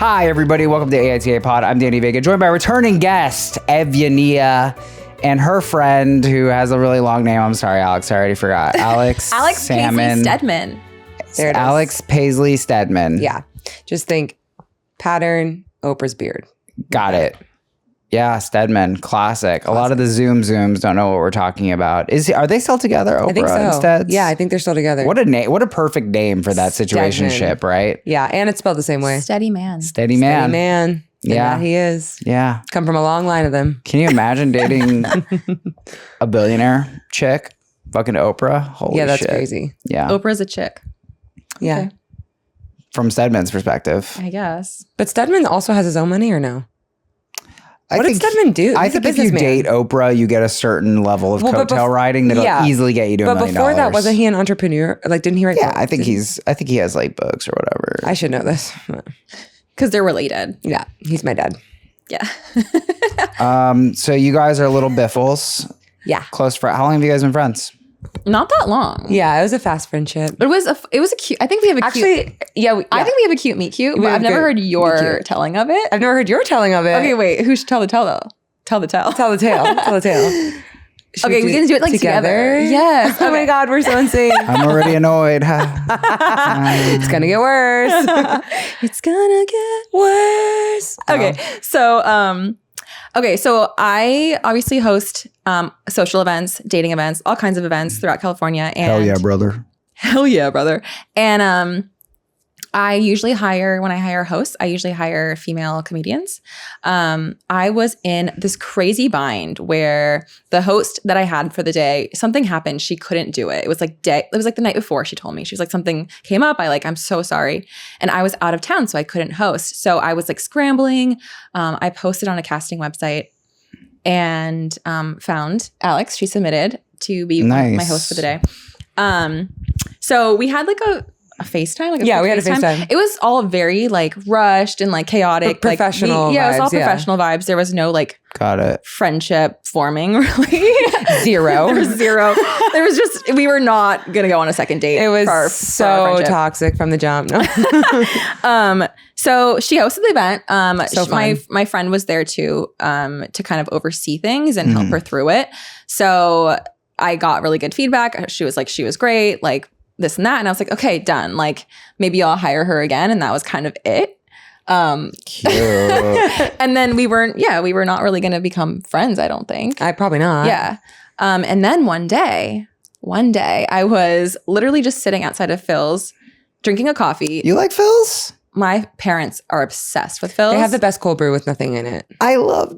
Hi, everybody. Welcome to AITA Pod. I'm Danny Vega, joined by returning guest, Evyenia, and her friend who has a really long name. I'm sorry, Alex. I already forgot. Alex Paisley Steadman. There it is. Alex Paisley Steadman. Yeah. Just think pattern, Oprah's beard. Got it. Yeah, Steadman. Classic. A lot of the Zooms don't know what we're talking about. Are they still together, Oprah I think so. and Steads? Yeah, I think they're still together. What a name. What a perfect name for that situationship, right? Yeah, and it's spelled the same way. Steady man. Steady man. Steady man. Yeah. He is. Yeah. Come from a long line of them. Can you imagine dating a billionaire chick? Fucking Oprah? Holy Yeah, that's shit. crazy. Yeah. Oprah's a chick, Yeah. Okay. From Steadman's perspective. I guess. But Steadman also has his own money or no? What did Steadman do? I He's a think if you businessman. date Oprah, you get a certain level of coattail riding that'll easily get you to $1 But million. before that, wasn't he an entrepreneur? Like, didn't he write Yeah, books? I think he has like books or whatever. I should know this. Because they're related. Yeah, he's my dad. Yeah. So you guys are little biffles. Yeah. Close friends. How long have you guys been friends? Not that long. Yeah, it was a fast friendship. It was a cute. I think we have a cute. Actually, yeah. I think we have a cute meet cute, but have I've never good heard your meet cute. telling of it. I've never heard your telling of it. Okay, wait. Who should tell the tell though? Tell the tell. Tell the tale. Tell the tale. Should Okay, we can do it like together. Yes. Oh my God, we're so insane. I'm already annoyed. It's gonna get worse. It's gonna get worse. Okay, so I obviously host social events, dating events, all kinds of events throughout California. And Hell yeah, brother. Hell yeah, brother. And I usually when I hire hosts, I usually hire female comedians. I was in this crazy bind where the host that I had for the day, something happened. She couldn't do it. It was like the night before she told me. She was like, something came up. I'm so sorry. And I was out of town, so I couldn't host. So I was like scrambling. I posted on a casting website and found Alex. She submitted to be my host for the day. So we had like a FaceTime? We had a FaceTime. It was all very like rushed and like chaotic. But professional vibes. It was all yeah. professional vibes. There was no like Got it. friendship forming really. Zero. There was zero. There was just, we were not going to go on a second date. It was for our so toxic from the jump. No. So she hosted the event. So fun. My friend was there too, to kind of oversee things and help her through it. So I got really good feedback. She was like, she was great. Like, this and that. And I was like, okay, done. Like maybe I'll hire her again. And that was kind of it. Cute. And then we were not really going to become friends. I don't think. Probably not. Yeah. And then one day I was literally just sitting outside of Phil's drinking a coffee. You like Phil's? My parents are obsessed with Phil's. They have the best cold brew with nothing in it. I love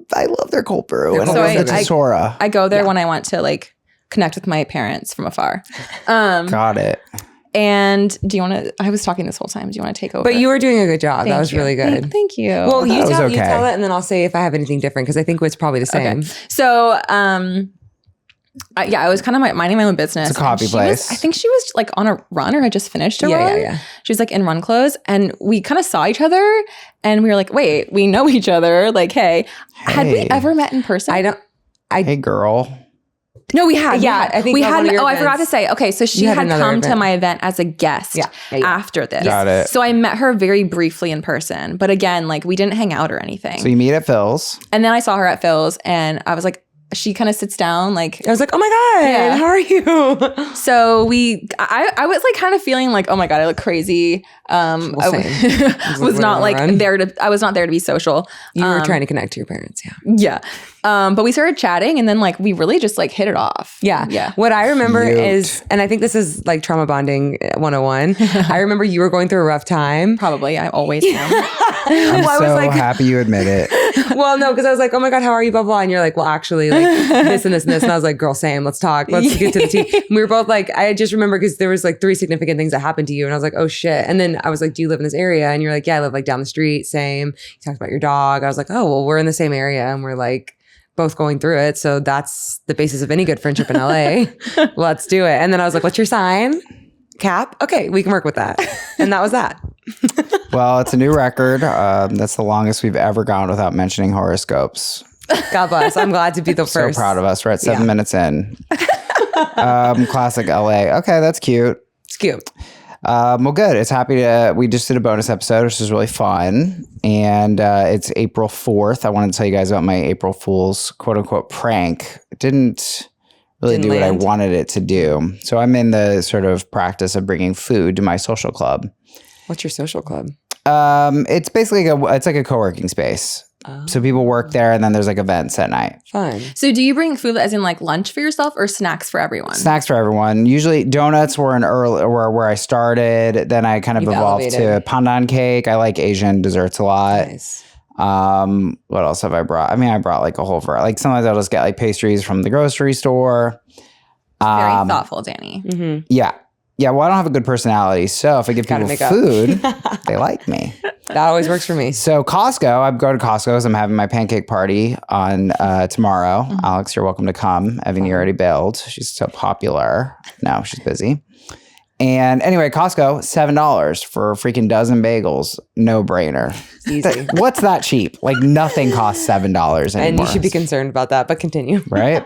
their cold brew. And So I love the Tesora. I go there when I want to like connect with my parents from afar. Got it. And do you want to, I was talking this whole time. Do you want to take over? But you were doing a good job. That was really good. Thank you. Well, you was tell okay. it and then I'll say if I have anything different because I think it's probably the same. Okay. So, I was kind of minding my own business. It's a coffee place. I think she was like on a run or had just finished a run. Yeah. She was like in run clothes and we kind of saw each other and we were like, wait, we know each other. Like, hey. Had we ever met in person? Hey, girl. No, we had. Yeah, I think we on had. one of your I forgot to events. say. Okay, so she You had had another come to event. my event as a guest Yeah. after this. Got it. So I met her very briefly in person, but again, like we didn't hang out or anything. So you meet at Phil's. And then I saw her at Phil's, and I was like, she kind of sits down, like I was like, oh my God, Yeah. how are you? So I was like kind of feeling like, oh my God, I look crazy. I was not like I was not there to be social. You were trying to connect to your parents. Yeah. Yeah. But we started chatting and then like we really just like hit it off. Yeah. Yeah. What I remember Cute. is, and I think this is like trauma bonding 101. I remember you were going through a rough time. Probably. I always am. I'm Well, I so was like, happy you admit it. well, no, because I was like, oh my God, how are you? Blah, blah. And you're like, well, actually, like this and this and this. And I was like, girl, same. Let's talk. Let's get to the tea. And we were both like, I just remember because there was like 3 significant things that happened to you. And I was like, oh shit. And then I was like, do you live in this area? And you're like, yeah, I live like down the street. Same. You talked about your dog. I was like, oh, well, we're in the same area and we're like both going through it. So that's the basis of any good friendship in LA. Let's do it. And then I was like, what's your sign? Cap? Okay, we can work with that. And that was that. Well, it's a new record. That's the longest we've ever gone without mentioning horoscopes. God bless. I'm glad to be the So first. proud of us. We're at 7 minutes in. Classic LA. Okay, that's cute. It's cute. Well, good. We just did a bonus episode, which is really fun. And it's April 4th. I wanted to tell you guys about my April Fool's quote unquote prank. It didn't really do what I wanted it to do. So I'm in the sort of practice of bringing food to my social club. What's your social club? It's basically it's like a co-working space. So people work there, and then there's like events at night. Fun. So do you bring food as in like lunch for yourself or snacks for everyone? Snacks for everyone. Usually donuts were where I started. Then I kind of evolved to pandan cake. I like Asian desserts a lot. Nice. What else have I brought? I mean, I brought like a whole variety. Like sometimes I'll just get like pastries from the grocery store. Very thoughtful, Danny. Mm-hmm. Yeah. Yeah, well, I don't have a good personality, so if I give people food, they like me. That always works for me. So Costco, I go to Costco because I'm having my pancake party on tomorrow. Mm-hmm. Alex, you're welcome to come. Evyenia already bailed. She's so popular. No, she's busy. And anyway, Costco, $7 for a freaking dozen bagels. No brainer. Easy. What's that cheap? Like nothing costs $7 anymore. And you should be concerned about that, but continue. Right?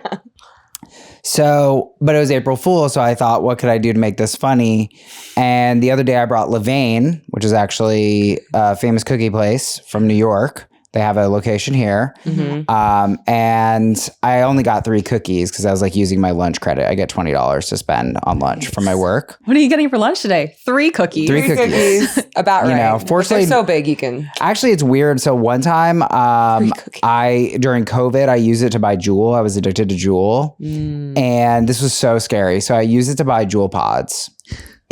So, but it was April Fool's, so I thought, what could I do to make this funny? And the other day I brought Levain, which is actually a famous cookie place from New York. They have a location here. Mm-hmm. And I only got 3 cookies because I was like using my lunch credit. I get $20 to spend on lunch from my work. What are you getting for lunch today? 3 cookies. 3 cookies. About right. You know, fortunately, they're so big you can. Actually, it's weird. So one time, during COVID, I used it to buy Jewel. I was addicted to Jewel. And this was so scary. So I used it to buy Jewel pods.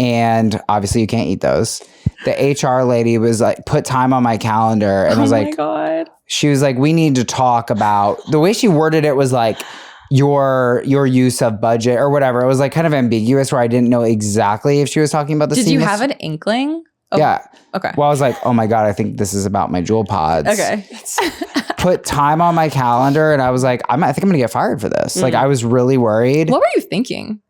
And obviously you can't eat those. The HR lady was like, put time on my calendar and was like, oh my God. She was like, we need to talk about, the way she worded it was like, your use of budget or whatever. It was like kind of ambiguous where I didn't know exactly if she was talking about the Did you have an inkling? Oh, yeah. Okay. Well, I was like, oh my God, I think this is about my Jewel pods. Okay. Put time on my calendar and I was like, I think I'm going to get fired for this. Like I was really worried. What were you thinking?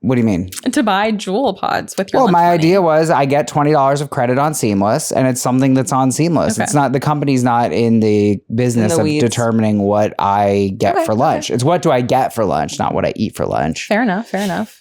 What do you mean? To buy Jewel pods with your lunch money. Idea was I get $20 of credit on Seamless, and it's something that's on Seamless. Okay. It's not, the company's not in the business of determining what I get for lunch. It's what do I get for lunch, not what I eat for lunch. Fair enough. Fair enough.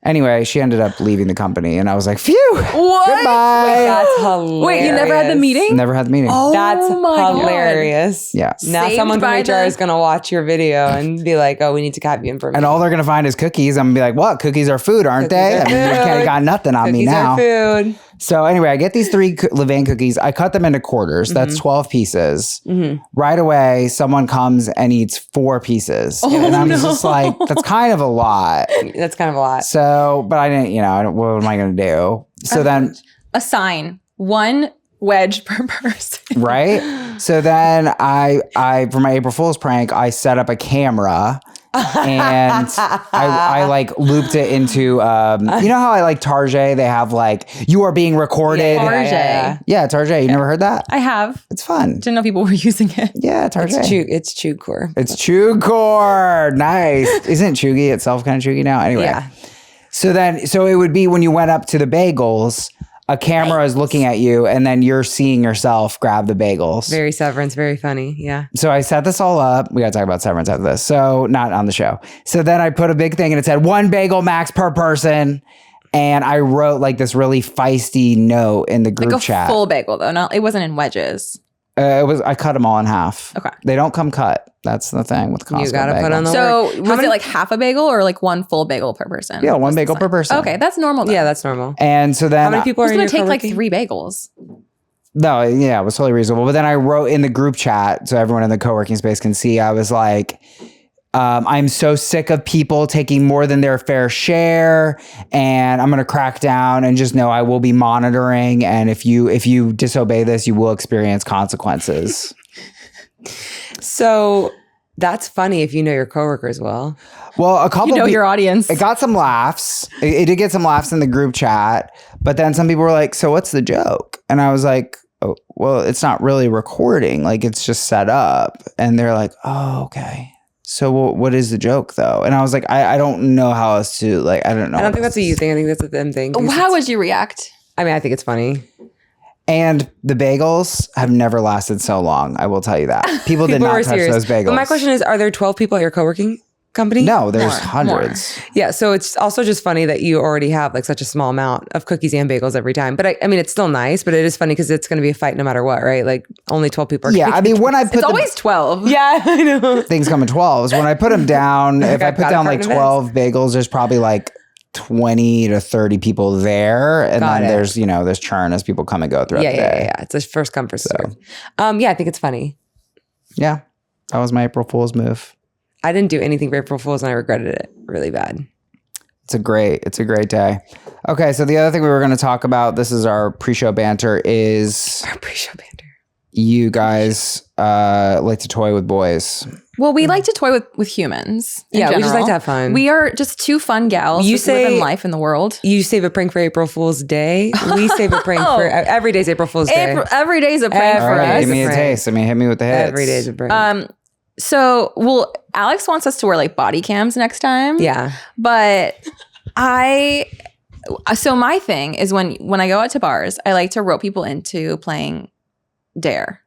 Anyway, she ended up leaving the company, and I was like, phew. What? Goodbye. Wait, that's hilarious. Wait, you never had the meeting? Never had the meeting. Oh, that's hilarious. Yeah. Now saved someone from HR is going to watch your video and be like, oh, we need to cap you information. And all they're going to find is cookies. I'm going to be like, what? Cookies are food, aren't they? I mean, you can't got nothing on me now. Cookies are food. So anyway, I get these 3 Levain cookies. I cut them into quarters. That's 12 pieces. Mm-hmm. Right away, someone comes and eats 4 pieces. Oh, and I'm just like, that's kind of a lot. That's kind of a lot. So, but I didn't, what am I going to do? So then. A sign. 1 wedge per person. Right? So then I for my April Fool's prank, I set up a camera. And I like looped it into, you know how I like Target, they have like, you are being recorded. Target. Yeah, Target. You never heard that? I have. It's fun. Didn't know people were using it. Yeah, Target. It's ChewCore. It's ChewCore. Nice. Isn't Chugi itself kind of Chugi now? Anyway. Yeah. So it would be when you went up to the bagels, a camera is looking at you and then you're seeing yourself grab the bagels. Very Severance, very funny. Yeah. So I set this all up. We got to talk about Severance after this. So not on the show. So then I put a big thing and it said 1 bagel max per person. And I wrote like this really feisty note in the group chat. Like a full bagel though. It wasn't in wedges. I cut them all in half. Okay. They don't come cut. That's the thing with Costco. You got to put on the work. So was it like half a bagel or like 1 full bagel per person? Yeah, 1 bagel per person. Okay, that's normal though. Yeah, that's normal. And so then how many people are going to take co-working? like 3 bagels? No, yeah, it was totally reasonable. But then I wrote in the group chat so everyone in the co-working space can see, I was like, I'm so sick of people taking more than their fair share, and I'm going to crack down and just know I will be monitoring. And if you disobey this, you will experience consequences. So that's funny if you know your coworkers well. Well, a couple your audience. It got some laughs. It did get some laughs in the group chat, but then some people were like, so what's the joke? And I was like, oh, well, it's not really recording. Like it's just set up. And they're like, oh, okay. So what is the joke though? And I was like, I don't know how else to like, I don't know. I don't think that's a you thing. I think that's a them thing. How would you react? I mean, I think it's funny. And the bagels have never lasted so long. I will tell you that. People did not touch those bagels. But my question is, are there 12 people at your co-working company? No, there's More. hundreds. Yeah. So it's also just funny that you already have like such a small amount of cookies and bagels every time. But I mean, it's still nice, but it is funny because it's going to be a fight no matter what, right? Like only 12 people are Yeah, gonna I mean, when I put It's always 12. Yeah, I know. things come in 12s, when I put them down, if I I've put got a down like carton of 12 bagels, there's probably like 20 to 30 people there. And Got then it. there's, there's churn as people come and go throughout Yeah, the yeah, day. yeah. It's a first come, first serve. Yeah, I think it's funny. Yeah. That was my April Fool's move. I didn't do anything for April Fool's and I regretted it really bad. It's a great day. Okay, so the other thing we were going to talk about, this is our pre-show banter, is Our pre-show banter. you guys like to toy with boys. Well, we like to toy with humans. in Yeah, we just like general. to have fun. We are just two fun gals. You just living say- life in the world. You save a prank for April Fool's Day. We save a prank for every day's April Fool's Day. Every day's a prank All for right, us. give me a Prank. taste. I mean, hit me with the hits. Every day's a prank. So, Alex wants us to wear like body cams next time. Yeah. But so my thing is when I go out to bars, I like to rope people into playing Dare.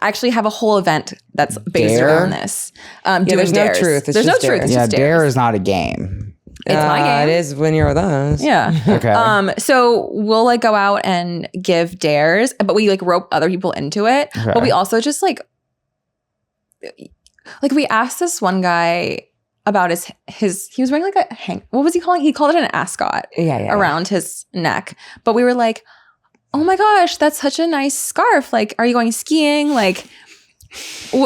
I actually have a whole event that's based Dare? around this. Doing there's no dares. truth. It's There's no just truth. dare. It's Yeah, just Dare dares. is not a game. It's my game. It is when you're with us. Yeah. Okay. So we'll like go out and give dares, but we like rope other people into it. Okay. But we also just like we asked this one guy about his he was wearing like a what was he calling? He called it an ascot Yeah. around his neck. But we were like, oh my gosh, that's such a nice scarf. Like, are you going skiing? Like,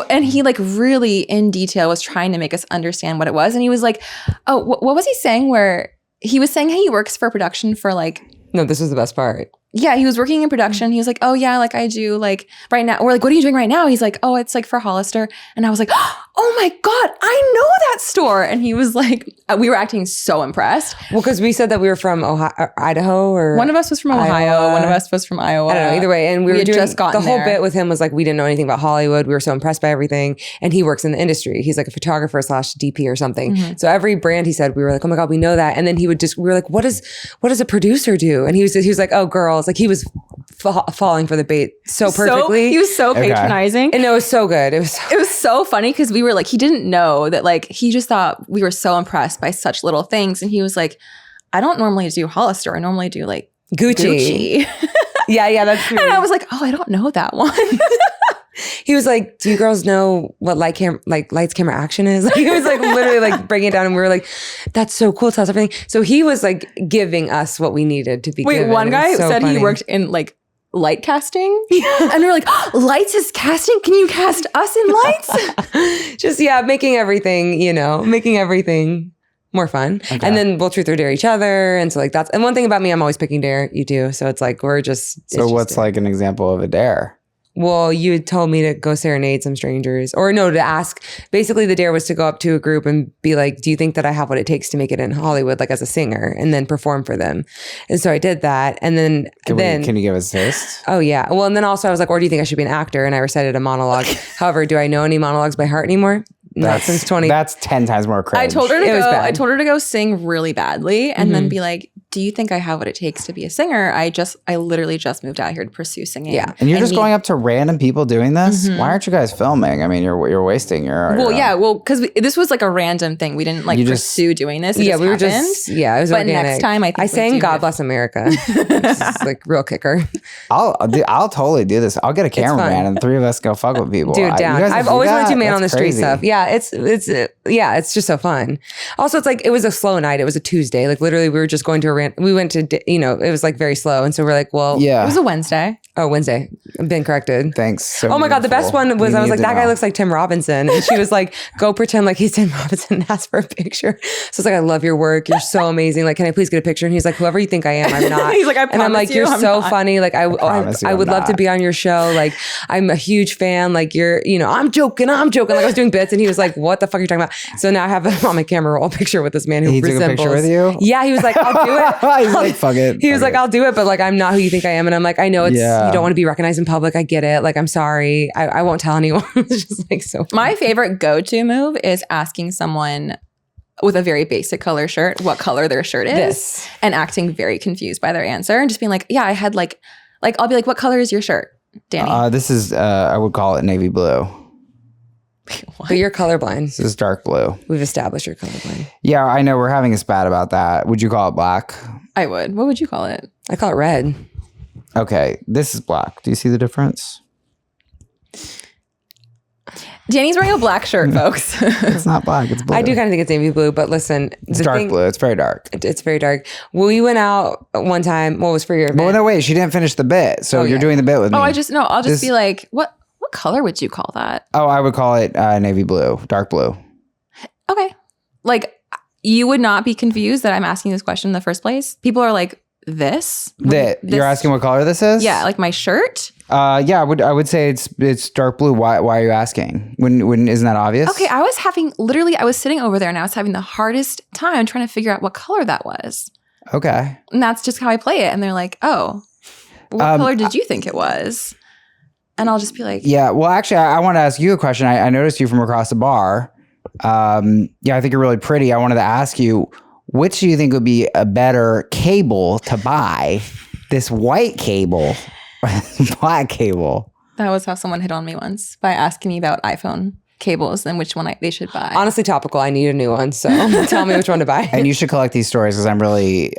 and he like really in detail was trying to make us understand what it was. And he was like, oh, what was he saying? Where he was saying, hey, he works for production for like, No, this was the best part. yeah, he was working in production. He was like, oh yeah, like I do like right now. We're like, what are you doing right now? He's like, oh, it's like for Hollister. And I was like, oh my God, I know that store. And he was like, we were acting so impressed. Well, because we said that we were from Idaho or One of us was from Ohio. Iowa. One of us was from Iowa. I don't know. Either way, and we were had doing just gotten the whole there. bit with him was like we didn't know anything about Hollywood. We were so impressed by everything, and he works in the industry. He's like a photographer / DP or something. Mm-hmm. So every brand he said, we were like, oh my God, we know that. And then he would we were like, what does a producer do? And he was like, oh, girls, like he was falling for the bait so perfectly. He was so Okay. patronizing. and it was so good. It was So funny because we were like, he didn't know that like, he just thought we were so impressed by such little things. And he was like, I don't normally do Hollister. I normally do like Gucci. Yeah, that's true. And I was like, oh, I don't know that one. He was like, do you girls know what lights, camera, action is? Like, he was like literally like breaking it down, and we were like, that's so cool. Tell us everything. So he was like giving us what we needed to be Wait, given. one It guy was so said funny. he worked in like light casting. And we were like, oh, lights is casting? Can you cast us in lights? Just making everything more fun. Okay. And then we'll truth or dare each other. And so like and one thing about me, I'm always picking dare. You do. So it's like we're just So what's like an example of a dare? Well, you had told me to go serenade some strangers, or no, to ask. Basically, the dare was to go up to a group and be like, do you think that I have what it takes to make it in Hollywood, like as a singer, and then perform for them? And so I did that. And then Can you give us a taste? oh yeah. Well, and then also I was like, or do you think I should be an actor? And I recited a monologue. However, do I know any monologues by heart anymore? Not since 20. That's 10 times more cringe. I told her to It was go. bad. I told her to go sing really badly and then be like, "Do you think I have what it takes to be a singer?" I literally just moved out here to pursue singing. Yeah. And you're just going up to random people doing this? Mm-hmm. Why aren't you guys filming? I mean, you're wasting your. Well, your yeah, because this was like a random thing. We didn't like You just- pursue doing this. It yeah, just we were happened. just it was But organic. next time, I think I we sang do "God it. Bless America," which is like real kicker. I'll totally do this. I'll get a cameraman and the three of us go fuck with people. Dude, You down. guys I've do always wanted to that? do man That's on the street crazy. stuff. Yeah, it's just so fun. Also, it's like it was a slow night. It was a Tuesday. Like literally, we were just going to we went to it was like very slow, and so we're like, well, It Yeah. was a Wednesday. oh, Wednesday. I've been corrected. Thanks. So Oh my God, the best beautiful. one was We I was need like, to that guy know. looks like Tim Robinson. And she was like, go pretend like he's Tim Robinson and ask for a picture. So it's like, I love your work. You're so amazing. Like, can I please get a picture? And he's like, whoever you think I am, I'm not. He's like, I And I'm like, promise you, you're I'm so not. funny. Like, I promise you would I'm love to not. be on your show. Like, I'm a huge fan. Like, I'm joking. Like, I was doing bits. And he was like, what the fuck are you talking about? So now I have him on my camera roll picture with this man who He took a resembles. picture with you? Yeah, he was like, I'll do it. He's like, fuck it. He was fuck like, it. I'll do it, but like, I'm not who you think I am. And I'm like, I know you don't want to be recognized in public. I get it. Like, I'm sorry. I won't tell anyone. It's just like so. My favorite go-to move is asking someone with a very basic color shirt what color their shirt is This. and acting very confused by their answer and just being like, yeah, I had like I'll be like, what color is your shirt, Danny? This is, I would call it navy blue. But you're colorblind. This is dark blue. We've established you're colorblind. Yeah, I know we're having a spat about that. Would you call it black? I would. What would you call it? I call it red. Okay, this is black. Do you see the difference? Danny's wearing a black shirt, folks. It's not black. It's blue. I do kind of think it's navy blue, but listen. It's dark blue. It's very dark. It's very dark. We went out one time. What was for your event? Well, no, wait. She didn't finish the bit. So you're doing the bit with me. I'll just be like, what color would you call that? Oh, I would call it navy blue, dark blue. Okay. Like, you would not be confused that I'm asking this question in the first place? People are like, this? You're asking what color this is? Yeah, like my shirt? Yeah, I would say it's dark blue. Why are you asking? When isn't that obvious? Okay, I was sitting over there and I was having the hardest time trying to figure out what color that was. Okay. And that's just how I play it. And they're like, oh, what color did you think it was? And I'll just be like, yeah, well, actually, I want to ask you a question. I noticed you from across the bar. Yeah, I think you're really pretty. I wanted to ask you, which do you think would be a better cable to buy? This white cable or this black cable? that was how someone hit on me once by asking me about iPhone cables and which one they should buy. Honestly, topical. I need a new one. So tell me which one to buy. And you should collect these stories because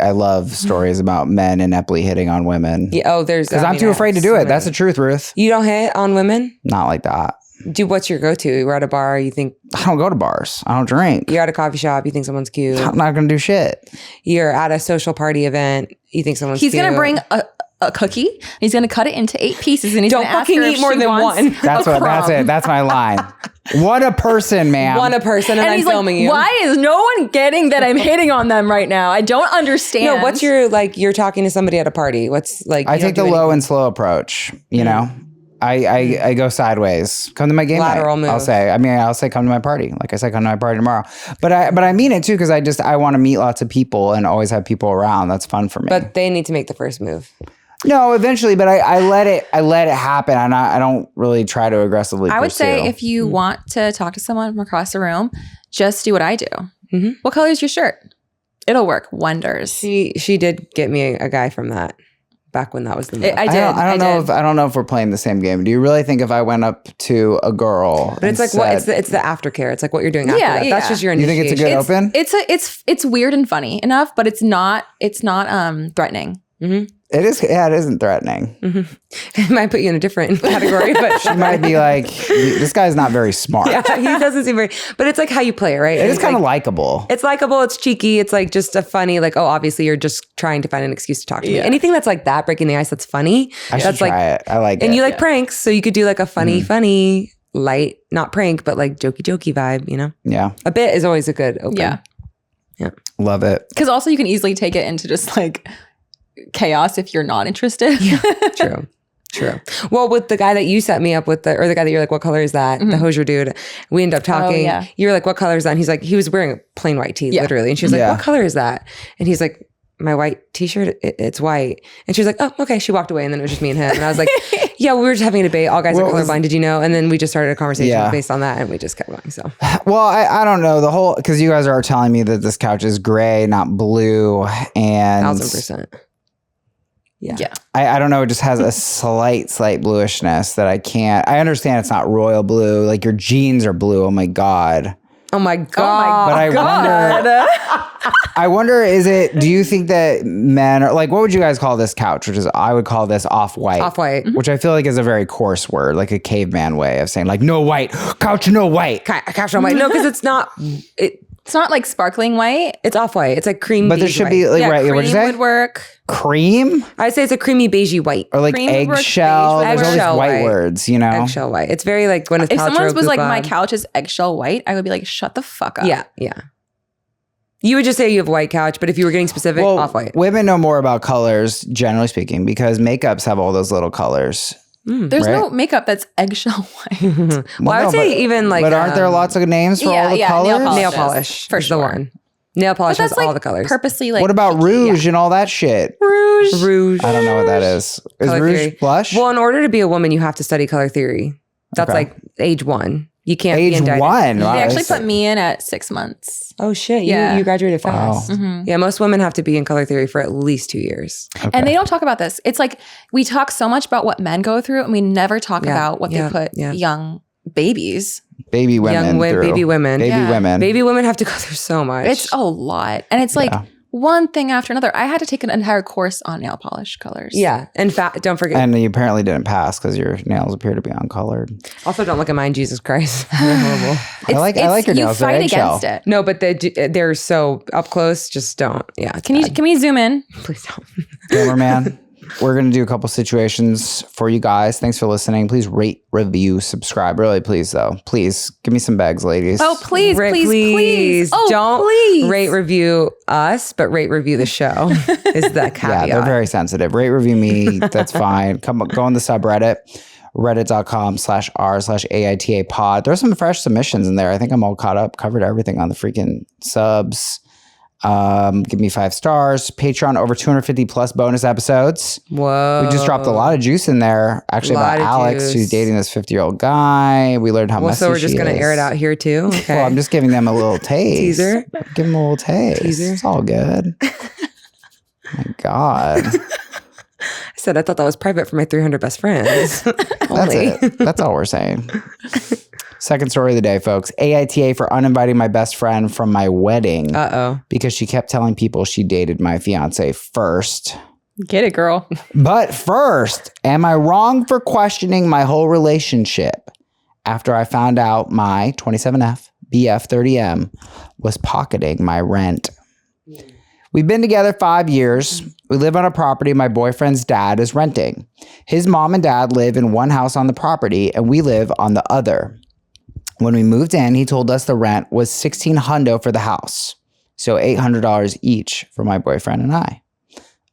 I love stories about men ineptly hitting on women. Yeah, because I'm too afraid to do it. That's the truth, Ruth. You don't hit on women? Not like that. What's your go-to? We're at a bar. You think I don't go to bars. I don't drink. you're at a coffee shop. You think someone's cute. I'm not going to do shit. You're at a social party event. You think someone's cute. He's going to bring a cookie. He's going to cut it into 8 pieces and he's going to ask her if eat more she than wants one. That's it. That's my line. One a person, ma'am. One a person, and I'm he's filming like, you. why is no one getting that I'm hitting on them right now? I don't understand. No, what's your you're talking to somebody at a party. What's like? I take the low and slow approach. You know, I go sideways. Come to my game Lateral night. move. I'll say come to my party. Like I said, come to my party tomorrow. But I mean it too because I want to meet lots of people and always have people around. That's fun for me. But they need to make the first move. No, eventually, but I let it happen. And I don't really try to aggressively I would pursue. say if you want to talk to someone from across the room, just do what I do. Mm-hmm. What color is your shirt? It'll work wonders. She did get me a guy from that back when that was the move. I did. I don't know if we're playing the same game. Do you really think if I went up to a girl, but it's like what? It's the aftercare. It's like what you're doing after that. That's just your You initiation. think it's a good open? It's weird and funny enough, but it's not threatening. Mm-hmm. It is. Yeah, it isn't threatening. Mm-hmm. It might put you in a different category, but she might be like, this guy's not very smart. Yeah, he doesn't seem very. But it's like how you play it, right? It is kind of likable. It's likable. It's cheeky. It's like just a funny, like, oh, obviously you're just trying to find an excuse to talk to me. Anything that's like that, breaking the ice, that's funny. I should try it. I like it. And you like pranks, so you could do like a funny, light, not prank, but like jokey vibe. You know? Yeah. A bit is always a good open. Yeah. Love it. Because also you can easily take it into just like chaos if you're not interested. True. Well, with the guy that you set me up with, or the guy that you're like, what color is that? The Hosier dude. We end up talking. You're like, what color is that? And he's like, he was wearing a plain white tee, literally. And she was like, what color is that? And he's like, my white t-shirt, it's white. And she was like, oh, okay. She walked away and then it was just me and him. And I was like, yeah, we were just having a debate. All guys are colorblind. Did you know? And then we just started a conversation based on that and we just kept going. So, well, I don't know because you guys are telling me that this couch is gray, not blue. And 1,000%. Yeah. I don't know. It just has a slight bluishness that I can't. I understand it's not royal blue. Like your jeans are blue. Oh my God. Oh my God. But I wonder, do you think that men are like, what would you guys call this couch? I would call this off-white. Off-white. Which I feel like is a very coarse word, like a caveman way of saying like, no white, couch, no white. Couch, no white. No, because it's not, it's not like sparkling white. It's off-white. It's like cream But there should be like, right, cream what'd you say? would work. Cream? I'd say it's a creamy beigey white. Or like Cream would work, eggshell. beige would There's all work. these white Eggshell words, you know? Eggshell white. It's very like Gwyneth If Paltrow, someone was like, Goop my Bob. couch is eggshell white, I would be like, shut the fuck up. Yeah. You would just say you have white couch, but if you were getting specific, off-white. Women know more about colors, generally speaking, because makeups have all those little colors. There's no makeup that's eggshell white. Well, I would say even like... But aren't there lots of names for all the colors? Nail polish. For is sure. the one. Nail polish has all the colors. Purposely like... What about rouge and all that shit? Rouge. I don't know what that is. Is Color rouge theory. blush? Well, in order to be a woman, you have to study color theory. That's like age 1. You can't be Age indicted. 1? They Wow, actually that's- put me in at 6 months. Oh, shit. Yeah. You graduated fast. Mm-hmm. Yeah, most women have to be in color theory for at least 2 years. Okay. And they don't talk about this. It's like we talk so much about what men go through and we never talk about what they put young babies baby women. Baby women. Baby Yeah. women. Baby women have to go through so much. It's a lot. And it's like one thing after another. I had to take an entire course on nail polish colors. Yeah. In fact, don't forget. And you apparently didn't pass because your nails appear to be uncolored. Also, don't look at mine. Jesus Christ. They're horrible. I like your You nails. They're fight eggshell. against it. No, but they're so up close. Just don't. Yeah. Can we zoom in? Please don't. Cameraman. We're going to do a couple situations for you guys. Thanks for listening. Please rate, review, subscribe. Really, please, though. Please give me some bags, ladies. Oh, please. Oh, don't please. rate review us, but rate review the show is the caveat. Yeah, they're very sensitive. Rate, review me. That's fine. Go on the subreddit, reddit.com/r/AITA pod. There's some fresh submissions in there. I think I'm all caught up, covered everything on the freaking subs. Give me 5 stars. Patreon, over 250 plus bonus episodes. Whoa. We just dropped a lot of juice in there, actually, about Alex, who's dating this 50-year-old guy. We learned how messy so we're just she going to is. air it out here too? Okay. Well, I'm just giving them a little taste. Teaser? Give them a little taste. Teaser? It's all good. My God. I said I thought that was private for my 300 best friends. That's Only. it. That's all we're saying. Second story of the day, folks. AITA for uninviting my best friend from my wedding because she kept telling people she dated my fiance first. Get it, girl. But first, am I wrong for questioning my whole relationship after I found out my 27F BF30M was pocketing my rent? We've been together 5 years. We live on a property my boyfriend's dad is renting. His mom and dad live in one house on the property, and we live on the other. When we moved in, he told us the rent was $1,600 for the house. So $800 each for my boyfriend and I.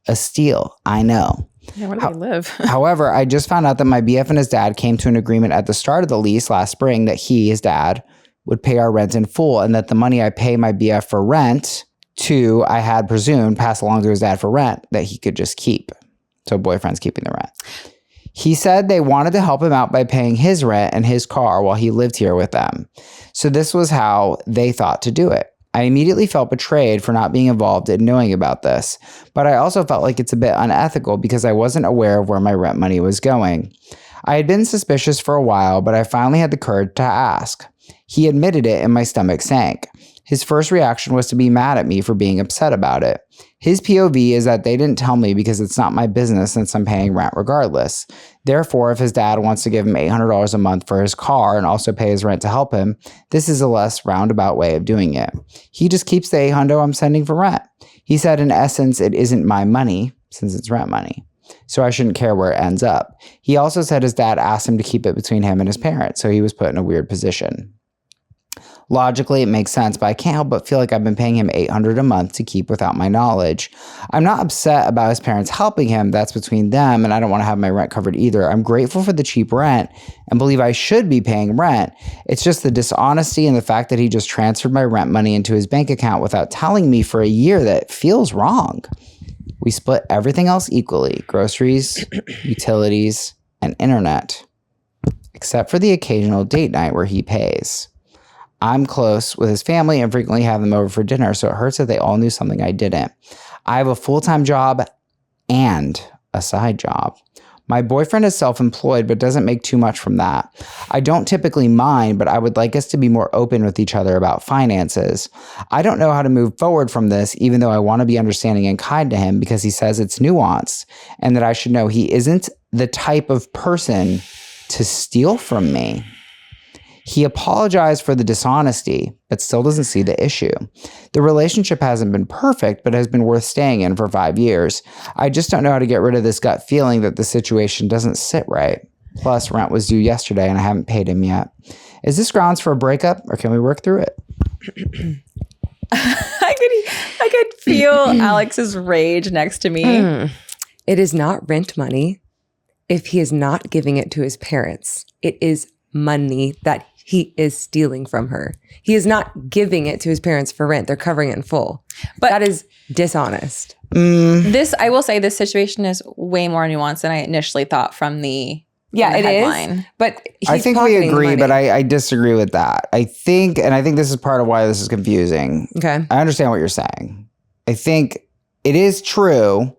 A steal, I know. Yeah, where do they live? However, I just found out that my BF and his dad came to an agreement at the start of the lease last spring that he, his dad, would pay our rent in full, and that the money I pay my BF for rent to, I had presumed, pass along to his dad for rent that he could just keep. So boyfriend's keeping the rent. He said they wanted to help him out by paying his rent and his car while he lived here with them. So this was how they thought to do it. I immediately felt betrayed for not being involved in knowing about this, but I also felt like it's a bit unethical because I wasn't aware of where my rent money was going. I had been suspicious for a while, but I finally had the courage to ask. He admitted it and my stomach sank. His first reaction was to be mad at me for being upset about it. His POV is that they didn't tell me because it's not my business since I'm paying rent regardless. Therefore, if his dad wants to give him $800 a month for his car and also pay his rent to help him, this is a less roundabout way of doing it. He just keeps the $800 I'm sending for rent. He said in essence, it isn't my money since it's rent money, so I shouldn't care where it ends up. He also said his dad asked him to keep it between him and his parents, so he was put in a weird position. Logically, it makes sense, but I can't help but feel like I've been paying him $800 a month to keep without my knowledge. I'm not upset about his parents helping him. That's between them, and I don't want to have my rent covered either. I'm grateful for the cheap rent and believe I should be paying rent. It's just the dishonesty and the fact that he just transferred my rent money into his bank account without telling me for a year that feels wrong. We split everything else equally: groceries, utilities, and internet, except for the occasional date night where he pays. I'm close with his family and frequently have them over for dinner, so it hurts that they all knew something I didn't. I have a full-time job and a side job. My boyfriend is self-employed but doesn't make too much from that. I don't typically mind, but I would like us to be more open with each other about finances. I don't know how to move forward from this, even though I want to be understanding and kind to him because he says it's nuanced and that I should know he isn't the type of person to steal from me. He apologized for the dishonesty, but still doesn't see the issue. The relationship hasn't been perfect, but has been worth staying in for 5 years. I just don't know how to get rid of this gut feeling that the situation doesn't sit right. Plus, rent was due yesterday and I haven't paid him yet. Is this grounds for a breakup or can we work through it? I could feel Alex's rage next to me. It is not rent money if he is not giving it to his parents. It is money that he is stealing from her. He is not giving it to his parents for rent. They're covering it in full. But that is dishonest. I will say this situation is way more nuanced than I initially thought from the headline. Is. But I think we agree, but I disagree with that. I think this is part of why this is confusing. Okay. I understand what you're saying. I think it is true,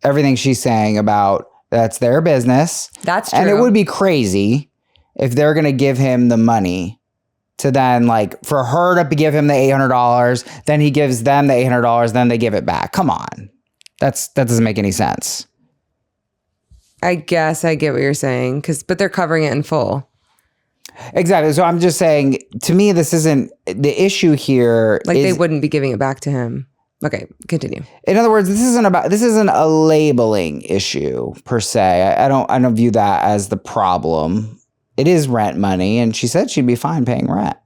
everything she's saying about that's their business. That's true. And it would be crazy if they're going to give him the money to then like for her to give him the $800, then he gives them the $800, then they give it back. Come on. That doesn't make any sense. I guess I get what you're saying, but they're covering it in full. Exactly. So I'm just saying, to me, this isn't the issue here. Like they wouldn't be giving it back to him. Okay, continue. In other words, this isn't a labeling issue per se. I don't view that as the problem. It is rent money, and she said she'd be fine paying rent.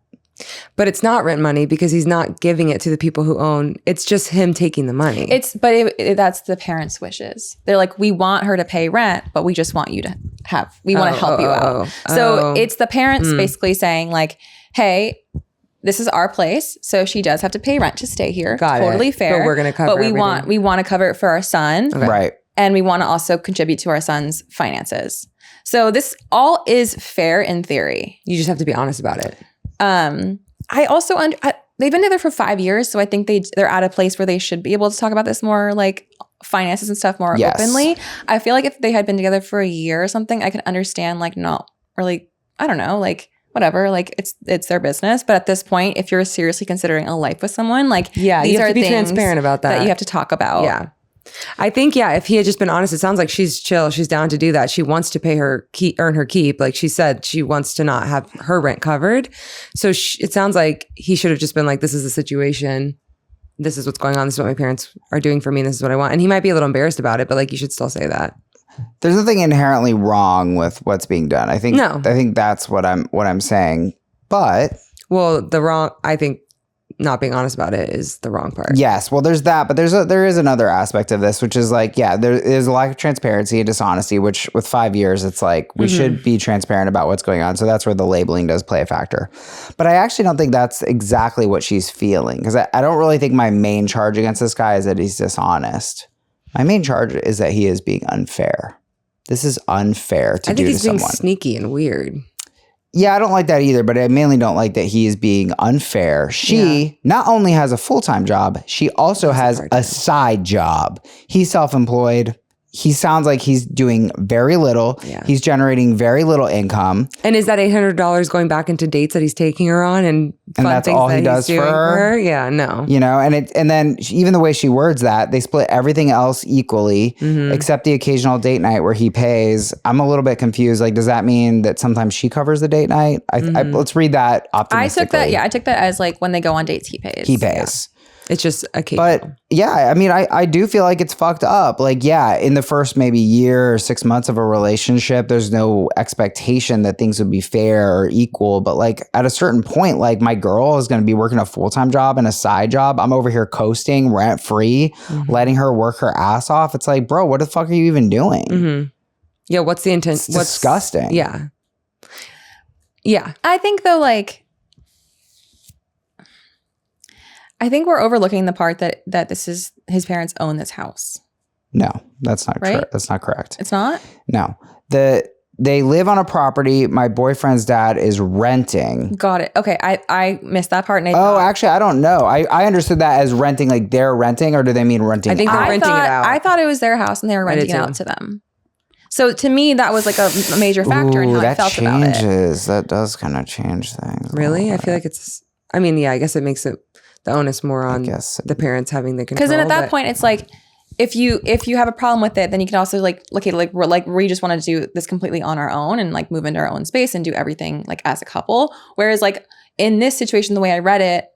But it's not rent money because he's not giving it to the people who own. It's just him taking the money. That's the parents' wishes. They're like, we want her to pay rent, but we just want you to we want to help you out. So it's the parents basically saying like, hey, this is our place, so she does have to pay rent to stay here. Totally fair. But we're going to cover everything. we want to cover it for our son. Okay. Right. And we want to also contribute to our son's finances. So this all is fair in theory. You just have to be honest about it. I also they've been together for 5 years, so I think they're at a place where they should be able to talk about this more, like finances and stuff more openly. I feel like if they had been together for a year or something, I could understand like not really, I don't know, like whatever, like it's their business. But at this point, if you're seriously considering a life with someone, like these you have to be transparent about that you have to talk about. Yeah. I think, if he had just been honest, it sounds like she's chill. She's down to do that. She wants to pay earn her keep. Like she said, she wants to not have her rent covered. So it sounds like he should have just been like, this is the situation. This is what's going on. This is what my parents are doing for me. And this is what I want. And he might be a little embarrassed about it, but like, you should still say that. There's nothing inherently wrong with what's being done. I think that's what I'm saying. But I think not being honest about it is the wrong part. Yes. Well, there's that, but there is another aspect of this, which is like, there is a lack of transparency and dishonesty, which with 5 years, it's like we should be transparent about what's going on. So that's where the labeling does play a factor. But I actually don't think that's exactly what she's feeling, because I don't really think my main charge against this guy is that he's dishonest. My main charge is that he is being unfair. This is unfair to do to someone. I think he's being sneaky and weird. Yeah, I don't like that either, but I mainly don't like that he is being unfair. She not only has a full-time job, she also has a side job. He's self-employed. He sounds like he's doing very little. Yeah. He's generating very little income. And is that $800 going back into dates that he's taking her on and that's all he does for her? Yeah, no. You know, and then even the way she words that, they split everything else equally, except the occasional date night where he pays. I'm a little bit confused. Like, does that mean that sometimes she covers the date night? Let's read that optimistically. I took that as like when they go on dates, he pays. He pays. Yeah. It's just occasional. But yeah, I mean, I do feel like it's fucked up. Like, in the first maybe year or 6 months of a relationship, there's no expectation that things would be fair or equal. But like at a certain point, like my girl is going to be working a full-time job and a side job. I'm over here coasting rent free, letting her work her ass off. It's like, bro, what the fuck are you even doing? Yeah. What's the intent? It's disgusting. Yeah. Yeah. I think though, like, I think we're overlooking the part that this is his parents own this house. No, that's not right? That's not correct. It's not? No. They live on a property. My boyfriend's dad is renting. Got it. Okay. I missed that part. And actually, I don't know. I understood that as renting, like they're renting, or do they mean renting? I think they're renting it out. I thought it was their house and they were renting it out to them. So to me, that was like a major factor in how I felt about it. That does kind of change things. Really? I feel like I guess it makes it the onus more on the parents having the control. Because then at that point, it's like, if you have a problem with it, then you can also like look at it like we just want to do this completely on our own and like move into our own space and do everything like as a couple. Whereas like in this situation, the way I read it,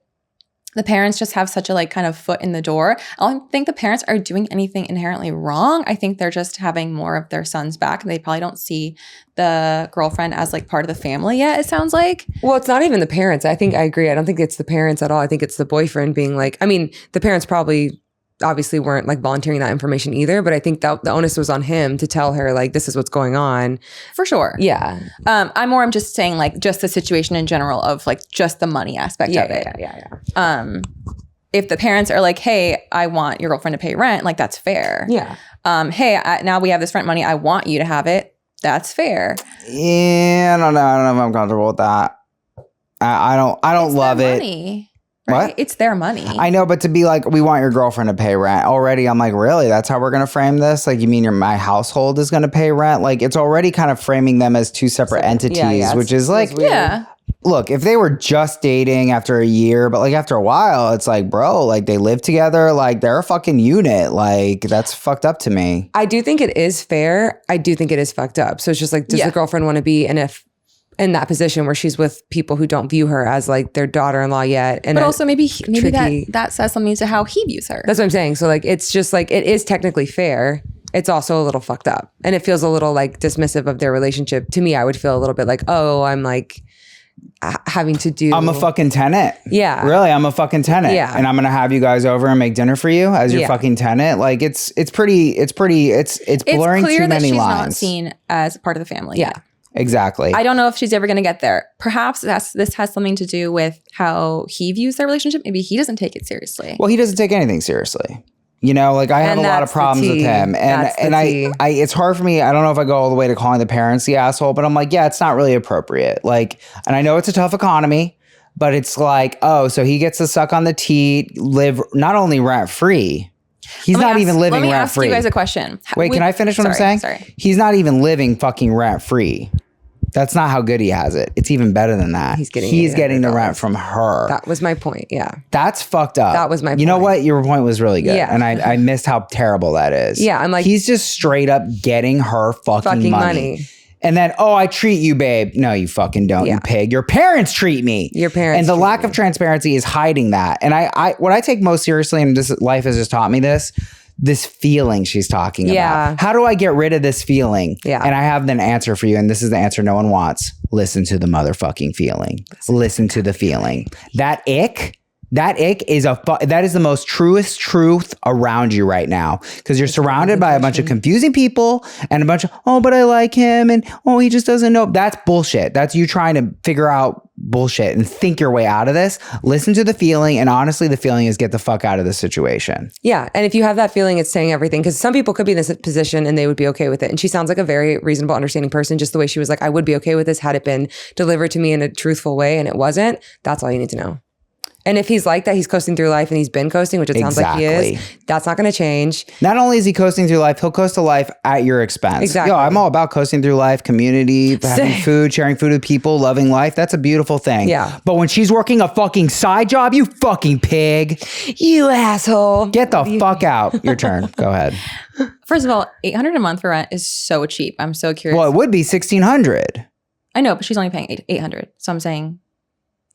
the parents just have such a like kind of foot in the door. I don't think the parents are doing anything inherently wrong. I think they're just having more of their son's back. They probably don't see the girlfriend as like part of the family yet, it sounds like. Well, it's not even the parents. I agree. I don't think it's the parents at all. I think it's the boyfriend being like, I mean, the parents probably obviously weren't like volunteering that information either, but I think that the onus was on him to tell her like, this is what's going on. For sure. Yeah. I'm just saying like just the situation in general of like just the money aspect of it. Yeah. If the parents are like, hey, I want your girlfriend to pay rent, like that's fair. Yeah. Hey, now we have this rent money. I want you to have it. That's fair. Yeah, I don't know if I'm comfortable with that. I don't love it. Money. Right? What? It's their money. I know, but to be like, we want your girlfriend to pay rent already. I'm like, really? That's how we're going to frame this? Like, you mean my household is going to pay rent? Like, it's already kind of framing them as two separate entities, which is like, look, if they were just dating after a year, but like after a while, it's like, bro, like they live together, like they're a fucking unit. Like that's fucked up to me. I do think it is fair. I do think it is fucked up. So it's just like, does the girlfriend want to be in that position where she's with people who don't view her as like their daughter-in-law yet? And but also maybe that says something to how he views her. That's what I'm saying. So like, it's just like, it is technically fair. It's also a little fucked up. And it feels a little like dismissive of their relationship. To me, I would feel a little bit like, oh, I'm like having to do. I'm a fucking tenant. Yeah. Really, I'm a fucking tenant. Yeah. And I'm going to have you guys over and make dinner for you as your fucking tenant. Like it's blurring it's too clear that many she's lines. not seen as part of the family. Yeah. Exactly. I don't know if she's ever going to get there. Perhaps this has something to do with how he views their relationship. Maybe he doesn't take it seriously. Well, he doesn't take anything seriously. You know, like I have a lot of problems with him, and I it's hard for me. I don't know if I go all the way to calling the parents the asshole, but I'm like, yeah, it's not really appropriate. Like, and I know it's a tough economy, but it's like, oh, so he gets to suck on the teat, live not only rent free. He's not even living rent free. Let me ask you guys a question. Wait, can I finish what I'm saying? Sorry. He's not even living fucking rent free. That's not how good he has it. It's even better than that. He's getting the rent from her. That was my point. Yeah. That's fucked up. That was my point. You know what? Your point was really good. Yeah. And I missed how terrible that is. Yeah. I'm like, he's just straight up getting her fucking money. And then, oh, I treat you, babe. No, you fucking don't, you pig. Your parents treat me. Your parents. And the lack of transparency is hiding that. And I what I take most seriously, and this life has just taught me this feeling she's talking about. How do I get rid of this feeling? Yeah. And I have an answer for you. And this is the answer no one wants. Listen to the motherfucking feeling. Listen to the feeling. That ick is that is the most truest truth around you right now. Because you're surrounded by a bunch of confusing people and a bunch of, oh, but I like him. And oh, he just doesn't know. That's bullshit. That's you trying to figure out bullshit and think your way out of this. Listen to the feeling. And honestly, the feeling is get the fuck out of this situation. Yeah. And if you have that feeling, it's saying everything. Because some people could be in this position and they would be okay with it. And she sounds like a very reasonable, understanding person. Just the way she was like, I would be okay with this had it been delivered to me in a truthful way. And it wasn't. That's all you need to know. And if he's like that, he's coasting through life and he's been coasting, which it sounds like he is. That's not going to change. Not only is he coasting through life, he'll coast to life at your expense. Exactly. Yo, I'm all about coasting through life, community, having food, sharing food with people, loving life. That's a beautiful thing. Yeah. But when she's working a fucking side job, you fucking pig. You asshole. Get the fuck out. Your turn. Go ahead. First of all, $800 a month for rent is so cheap. I'm so curious. Well, it would be $1,600. I know, but she's only paying $800. So I'm saying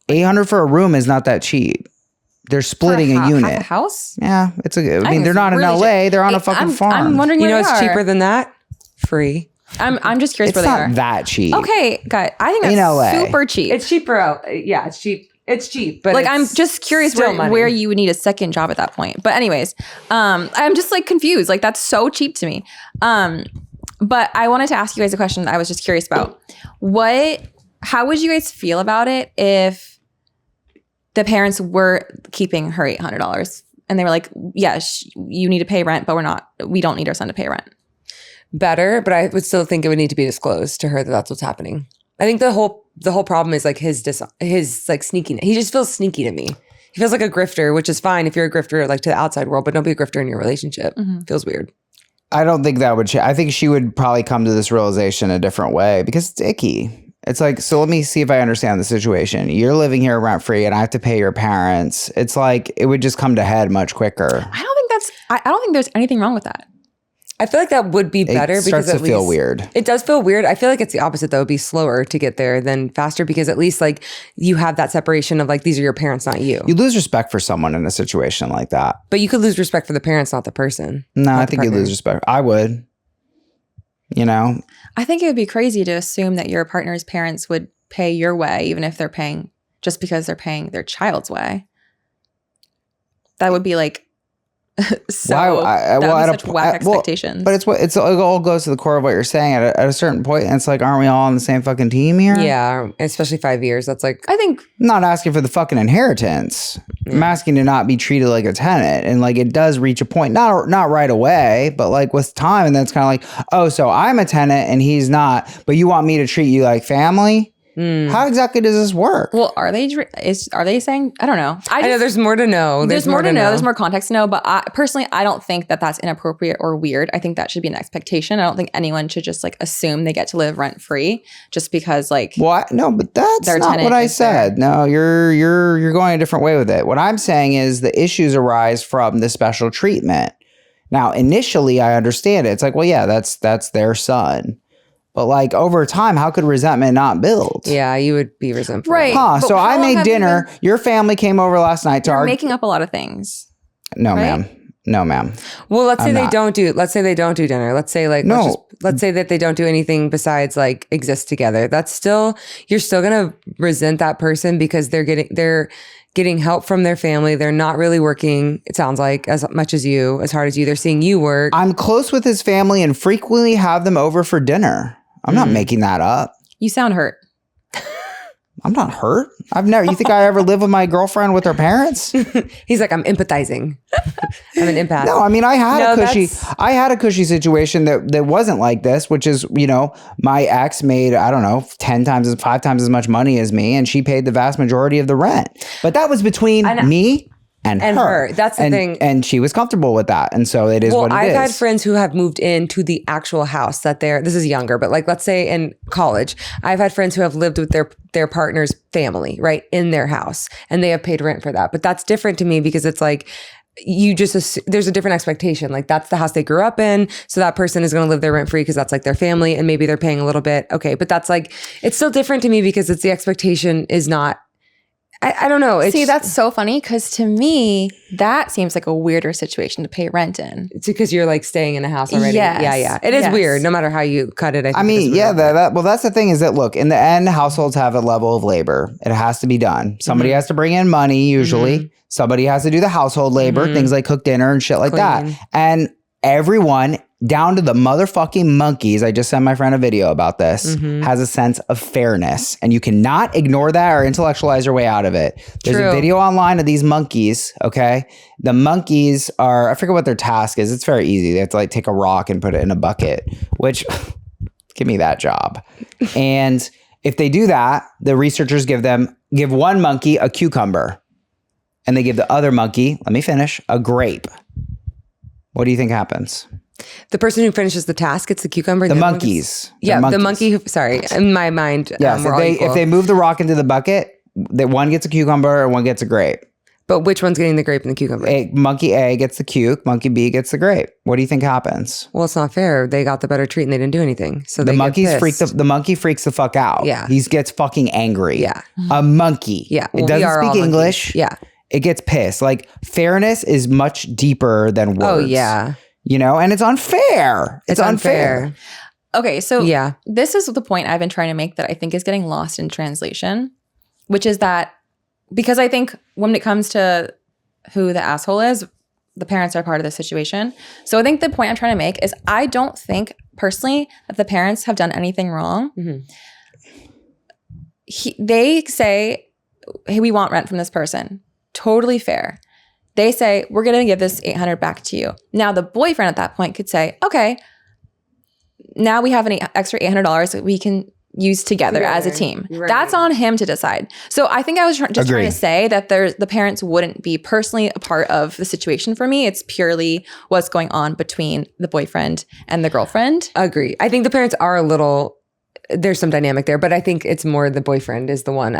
$800 for a room is not that cheap. They're splitting a unit. Half a house? Yeah, I mean, they're not in LA. They're on a fucking farm. I'm wondering where it's cheaper than that? Free. I'm just curious where they are. It's not that cheap. Okay, guys. I think that's in LA. Super cheap. It's cheaper. Yeah, it's cheap. It's cheap, but like I'm just curious where you would need a second job at that point. But anyways, I'm just like confused. Like that's so cheap to me. But I wanted to ask you guys a question I was just curious about. How would you guys feel about it if the parents were keeping her $800 and they were like, yeah, you need to pay rent, but we don't need our son to pay rent? Better, but I would still think it would need to be disclosed to her that that's what's happening. I think the whole problem is like his like sneakiness. He just feels sneaky to me. He feels like a grifter, which is fine if you're a grifter like to the outside world, but don't be a grifter in your relationship. Mm-hmm. Feels weird. I don't think that would change. I think she would probably come to this realization a different way because it's icky. It's like, so let me see if I understand the situation. You're living here rent free and I have to pay your parents. It's like, it would just come to head much quicker. I don't think there's anything wrong with that. I feel like that would be better because it starts to feel weird. It does feel weird. I feel like it's the opposite though. It'd be slower to get there than faster because at least like you have that separation of like, these are your parents, not you. You lose respect for someone in a situation like that. But you could lose respect for the parents, not the person. No, I think you lose respect. I would. You know? I think it would be crazy to assume that your partner's parents would pay your way, even if they're paying just because they're paying their child's way. That would be like such whack expectations. But it all goes to the core of what you're saying at a certain point. And it's like, aren't we all on the same fucking team here? Yeah, especially 5 years. That's like, I think I'm not asking for the fucking inheritance. I'm asking to not be treated like a tenant. And like it does reach a point, not right away, but like with time. And then it's kind of like, oh, so I'm a tenant and he's not, but you want me to treat you like family? How exactly does this work? Well, are they saying? I don't know. I know there's more to know. There's more to know. There's more context to know. But personally, I don't think that that's inappropriate or weird. I think that should be an expectation. I don't think anyone should just like assume they get to live rent free just because like. What? No, but that's not what I said. No, you're going a different way with it. What I'm saying is the issues arise from the special treatment. Now, initially, I understand it. It's like, well, yeah, that's their son. But like over time, how could resentment not build? Yeah, you would be resentful. Right. Huh. So I made dinner. Your family came over last night to You're making up a lot of things. No, right? ma'm. No, ma'am. Well, let's say they don't do dinner. Let's say like let's say that they don't do anything besides like exist together. That's still, you're still gonna resent that person because they're getting help from their family. They're not really working, it sounds like, as much as you, as hard as you. They're seeing you work. I'm close with his family and frequently have them over for dinner. I'm not making that up. You sound hurt. I'm not hurt. You think I ever lived with my girlfriend with her parents? He's like, I'm empathizing. I'm an empath. No, I mean, I had a cushy situation that wasn't like this, which is, my ex made, I don't know, 5 times as much money as me, and she paid the vast majority of the rent. But that was between me and her. That's the thing. And she was comfortable with that. And so it is what it is. I've had friends who have moved into the actual house that this is younger, but like, let's say in college, I've had friends who have lived with their partner's family, right, in their house, and they have paid rent for that. But that's different to me because it's like, there's a different expectation. Like that's the house they grew up in. So that person is going to live there rent free because that's like their family, and maybe they're paying a little bit. Okay. But that's like, it's still different to me because it's the expectation is not, I don't know. See, that's so funny because to me, that seems like a weirder situation to pay rent in. It's because you're like staying in a house already. Yes. Yeah. It is weird no matter how you cut it. I mean, yeah, well, that's the thing is that, look, in the end, households have a level of labor. It has to be done. Somebody has to bring in money, usually. Somebody has to do the household labor, things like cook dinner and shit like that. And everyone, down to the motherfucking monkeys, I just sent my friend a video about this, has a sense of fairness. And you cannot ignore that or intellectualize your way out of it. There's a video online of these monkeys, okay? The monkeys I forget what their task is. It's very easy. They have to like take a rock and put it in a bucket, which, give me that job. And if they do that, the researchers give one monkey a cucumber. And they give the other monkey, let me finish, a grape. What do you think happens? The person who finishes the task gets the cucumber. The monkeys. The monkey who, sorry, in my mind, yes, if they move the rock into the bucket, one gets a cucumber and one gets a grape. But which one's getting the grape and the cucumber? Monkey A gets the cuke, monkey B gets the grape. What do you think happens? Well, it's not fair. They got the better treat and they didn't do anything. So the monkey freaks the fuck out. Yeah. He gets fucking angry. Yeah. A monkey. Yeah. Well, it doesn't speak English. Yeah. It gets pissed. Like, fairness is much deeper than words. Oh, yeah. And it's unfair. It's unfair. Okay, so this is the point I've been trying to make that I think is getting lost in translation, which is that because I think when it comes to who the asshole is, the parents are part of the situation. So I think the point I'm trying to make is I don't think personally that the parents have done anything wrong. They say, hey, we want rent from this person. Totally fair. They say, we're going to give this $800 back to you. Now, the boyfriend at that point could say, okay, now we have an extra $800 that we can use together as a team. Right. That's on him to decide. So I think I was just trying to say that the parents wouldn't be personally a part of the situation for me. It's purely what's going on between the boyfriend and the girlfriend. Agree. I think the parents are there's some dynamic there, but I think it's more the boyfriend is the one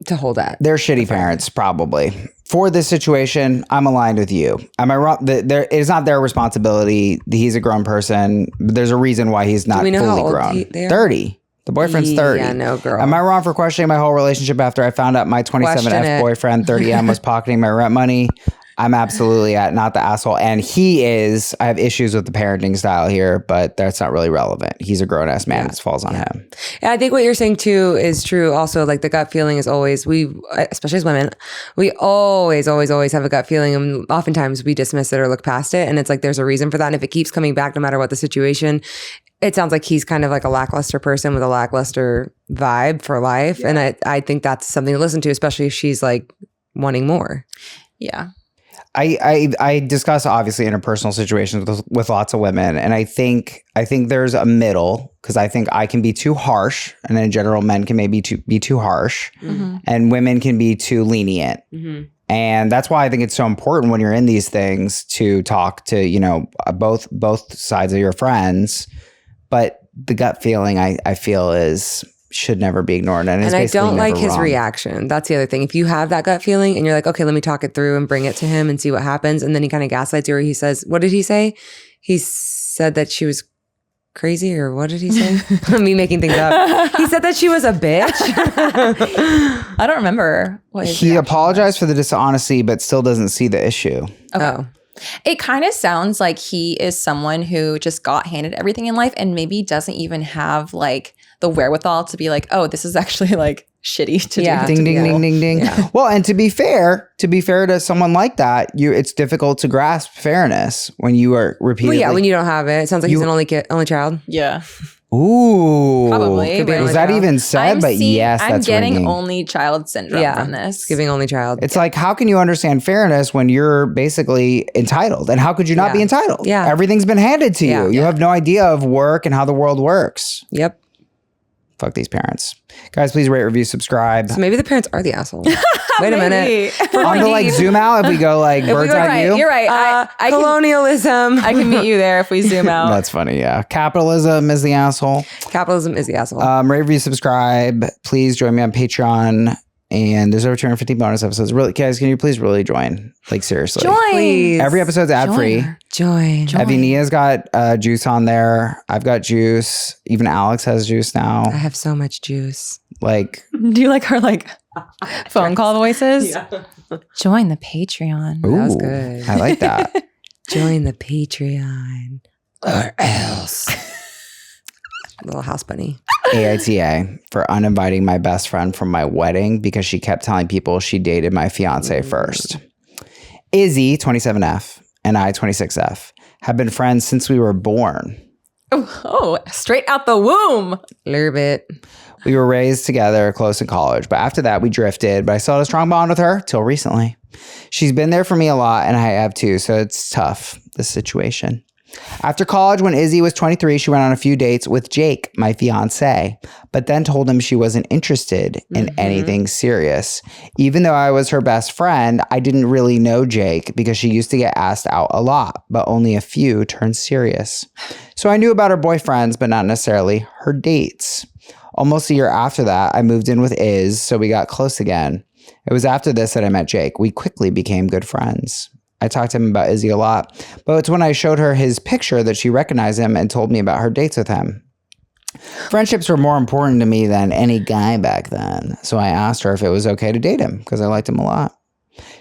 to hold at. They're shitty parents, probably. For this situation, I'm aligned with you. Am I wrong? It's not their responsibility. He's a grown person. There's a reason why he's not fully grown. 30. The boyfriend's 30. Yeah, no, girl. Am I wrong for questioning my whole relationship after I found out my 27F boyfriend, 30M, was pocketing my rent money? I'm absolutely not the asshole. And I have issues with the parenting style here, but that's not really relevant. He's a grown-ass man. It falls on him. Yeah, I think what you're saying too is true. Also, like the gut feeling is always, especially as women, we always have a gut feeling, and oftentimes we dismiss it or look past it. And it's like, there's a reason for that. And if it keeps coming back, no matter what the situation, it sounds like he's kind of like a lackluster person with a lackluster vibe for life. Yeah. And I think that's something to listen to, especially if she's like wanting more. Yeah. I discuss obviously interpersonal situations with lots of women, and I think there's a middle because I think I can be too harsh, and in general, men can maybe be too harsh, and women can be too lenient. And that's why I think it's so important when you're in these things to talk to, you know, both sides of your friends. But the gut feeling I feel should never be ignored. And I don't like his reaction. That's the other thing. If you have that gut feeling and you're like, okay, let me talk it through and bring it to him and see what happens. And then he kind of gaslights you, or he says, what did he say? He said that she was crazy, or what did he say? Me making things up. He said that she was a bitch. I don't remember what he apologized for the dishonesty, but still doesn't see the issue. Okay. Oh. It kind of sounds like he is someone who just got handed everything in life and maybe doesn't even have like the wherewithal to be like, oh, this is actually like shitty to do. Ding, ding, ding, ding, ding. Yeah. Well, and to be fair to someone like that, it's difficult to grasp fairness when you are repeatedly. Well, yeah, when you don't have it. It sounds like he's an only child. Yeah. Ooh. Probably. Was that even said? Yes, I'm that's getting ringing. only child syndrome from this. It's giving only child. It's like, how can you understand fairness when you're basically entitled? And how could you not be entitled? Yeah. Everything's been handed to you. You have no idea of work and how the world works. Yep. Fuck these parents. Guys, please rate, review, subscribe. So maybe the parents are the asshole. Wait a minute. On the like zoom out, if we go like bird's eye view. You're right. I Colonialism. I can meet you there if we zoom out. That's funny, yeah. Capitalism is the asshole. Capitalism is the asshole. Rate, review, subscribe. Please join me on Patreon. And there's over 250 bonus episodes. Really, guys, can you please really join? Like, seriously. Join. Please. Every episode's ad-free. Join. Evyenia's got juice on there. I've got juice. Even Alex has juice now. I have so much juice. Like, Do you like our like phone call voices? Yeah. Join the Patreon. ooh, That was good. I like that. Join the Patreon. Or else. Little house bunny. AITA for uninviting my best friend from my wedding because she kept telling people she dated my fiance first. Izzy, 27F, and I, 26F, have been friends since we were born. Oh, straight out the womb. A little bit. We were raised together, close in college, but after that we drifted, but I still had a strong bond with her till recently. She's been there for me a lot, and I have too, so it's tough, this situation. After college, when Izzy was 23, she went on a few dates with Jake, my fiance, but then told him she wasn't interested in anything serious. Even though I was her best friend, I didn't really know Jake because she used to get asked out a lot, but only a few turned serious. So I knew about her boyfriends, but not necessarily her dates. Almost a year after that, I moved in with Iz, so we got close again. It was after this that I met Jake. We quickly became good friends. I talked to him about Izzy a lot, but it's when I showed her his picture that she recognized him and told me about her dates with him. Friendships were more important to me than any guy back then, so I asked her if it was okay to date him because I liked him a lot.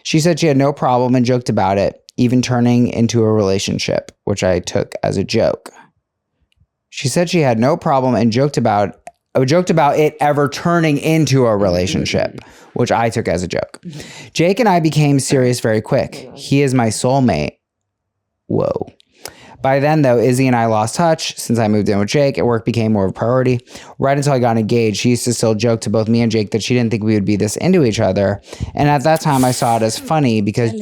She said she had no problem and joked about it, even turning into a relationship, which I took as a joke. She said she had no problem and joked about it ever turning into a relationship, which I took as a joke. Jake and I became serious very quick. He is my soulmate. Whoa. By then, though, Izzy and I lost touch. Since I moved in with Jake, and work became more of a priority. Right until I got engaged, she used to still joke to both me and Jake that she didn't think we would be this into each other. And at that time, I saw it as funny because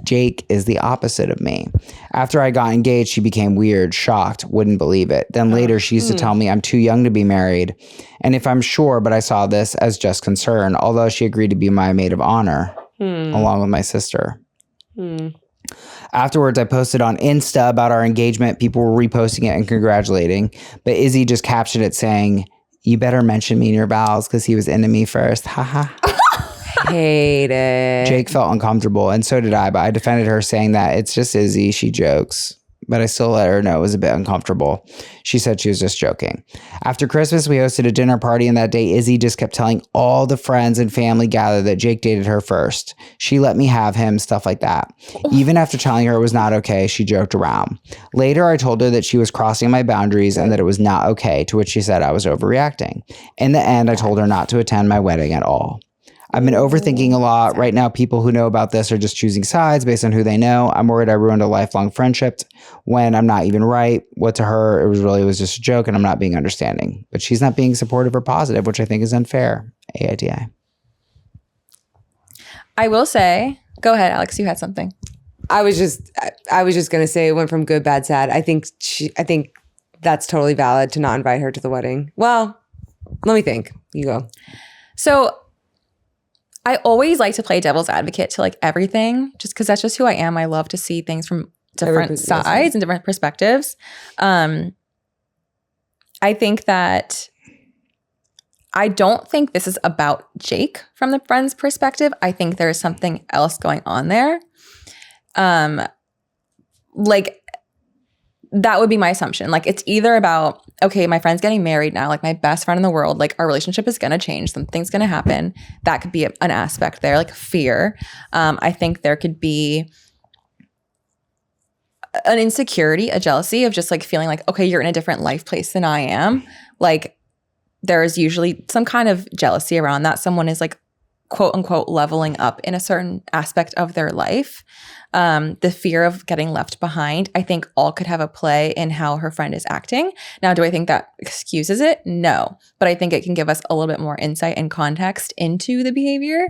Jake is the opposite of me. After I got engaged, she became weird, shocked, wouldn't believe it. Then later, she used to tell me I'm too young to be married. And if I'm sure, but I saw this as just concern, although she agreed to be my maid of honor, along with my sister. Afterwards, I posted on Insta about our engagement. People were reposting it and congratulating. But Izzy just captioned it saying, "You better mention me in your vows because he was into me first." Haha. Hate it. Jake felt uncomfortable, and so did I. But I defended her, saying that it's just Izzy. She jokes. But I still let her know it was a bit uncomfortable. She said she was just joking. After Christmas, we hosted a dinner party, and that day, Izzy just kept telling all the friends and family gathered that Jake dated her first. She let me have him, stuff like that. Even after telling her it was not okay, she joked around. Later, I told her that she was crossing my boundaries and that it was not okay, to which she said I was overreacting. In the end, I told her not to attend my wedding at all. I've been overthinking a lot. Right now, people who know about this are just choosing sides based on who they know. I'm worried I ruined a lifelong friendship when I'm not even right. What to her, it was just a joke and I'm not being understanding. But she's not being supportive or positive, which I think is unfair. AITA. I will say, go ahead, Alex, you had something. I was just gonna say it went from good, bad, sad. I think that's totally valid to not invite her to the wedding. Well, let me think. You go. So I always like to play devil's advocate to like everything, just because that's just who I am. I love to see things from different sides and different perspectives. I think that I don't think this is about Jake from the friend's perspective. I think there's something else going on there. Like that would be my assumption. Like it's either about, okay, my friend's getting married now, like my best friend in the world, like our relationship is going to change. Something's going to happen. That could be an aspect there, like fear. I think there could be an insecurity, a jealousy of just like feeling like, okay, you're in a different life place than I am. Like there's usually some kind of jealousy around that. Someone is like, quote unquote, leveling up in a certain aspect of their life. The fear of getting left behind, I think all could have a play in how her friend is acting. Now, do I think that excuses it? No. But I think it can give us a little bit more insight and context into the behavior.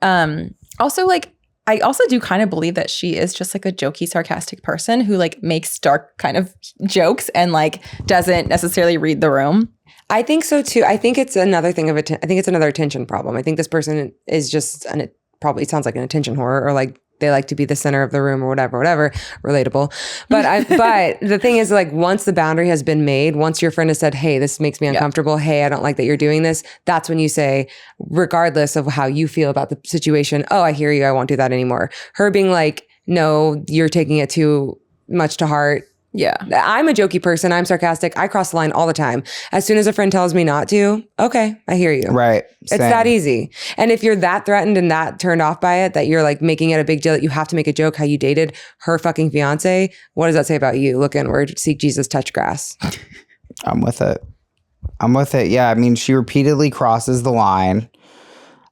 Also, like, I also do kind of believe that she is just like a jokey, sarcastic person who like makes dark kind of jokes and like doesn't necessarily read the room. I think so too. I think it's another thing of I think it's another attention problem. I think this person is just it probably sounds like an attention whore, or like they like to be the center of the room or whatever, relatable. But but the thing is, like, once the boundary has been made, once your friend has said, hey, this makes me uncomfortable. Yep. Hey, I don't like that you're doing this. That's when you say, regardless of how you feel about the situation, oh, I hear you. I won't do that anymore. Her being like, no, you're taking it too much to heart. Yeah. I'm a jokey person. I'm sarcastic. I cross the line all the time. As soon as a friend tells me not to, okay, I hear you. Right. It's that easy. And if you're that threatened and that turned off by it, that you're like making it a big deal, that you have to make a joke how you dated her fucking fiance, what does that say about you? Look inward, seek Jesus, touch grass. I'm with it. Yeah. I mean, she repeatedly crosses the line.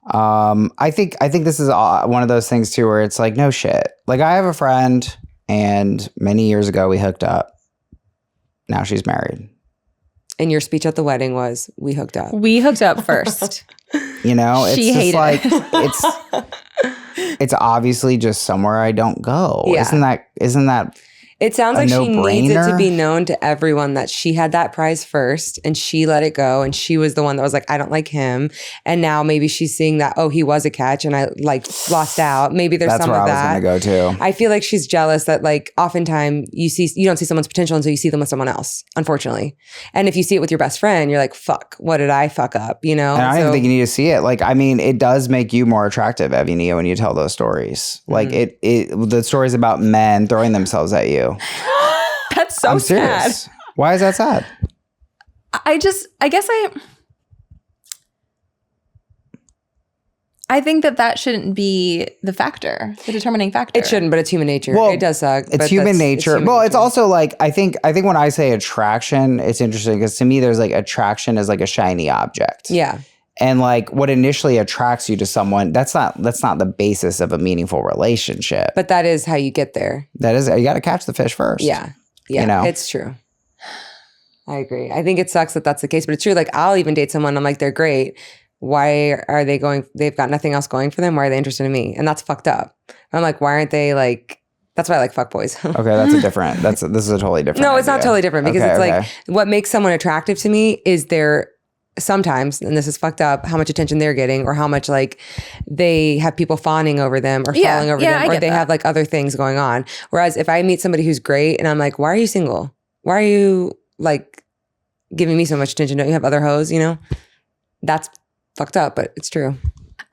I think this is one of those things too, where it's like, no shit. Like I have a friend, and many years ago, we hooked up. Now she's married. And your speech at the wedding was, we hooked up. We hooked up first. You know, it's she just like, it. it's obviously just somewhere I don't go. Yeah. Isn't that It sounds like she needs it to be known to everyone that she had that prize first and she let it go. And she was the one that was like, I don't like him. And now maybe she's seeing that, oh, he was a catch and I like lost out. Maybe there's some of that. That's where I was going to go too. I feel like she's jealous that like oftentimes you don't see someone's potential until you see them with someone else, unfortunately. And if you see it with your best friend, you're like, fuck, what did I fuck up? You know? And I don't even think you need to see it. Like, I mean, it does make you more attractive, Evyenia, when you tell those stories. Like the stories about men throwing themselves at you. That's so I'm sad. Serious. Why is that sad? I think that shouldn't be the determining factor. It shouldn't, but it's human nature. Well, it does suck. It's human nature. It's also like, I think when I say attraction, it's interesting because to me, there's like attraction is like a shiny object. Yeah. And like what initially attracts you to someone, that's not the basis of a meaningful relationship. But that is how you get there. That is, you got to catch the fish first. Yeah. Yeah. You know? It's true. I agree. I think it sucks that that's the case, but it's true. Like I'll even date someone. I'm like, they're great. Why are they they've got nothing else going for them. Why are they interested in me? And that's fucked up. I'm like, why aren't they like, that's why I like fuckboys. Okay. This is a totally different No, it's not totally different because it's okay. like what makes someone attractive to me is their sometimes, and this is fucked up, how much attention they're getting or how much like they have people fawning over them or falling over them or they have like other things going on. Whereas if I meet somebody who's great and I'm like, why are you single? Why are you like giving me so much attention? Don't you have other hoes? You know, that's fucked up, but it's true.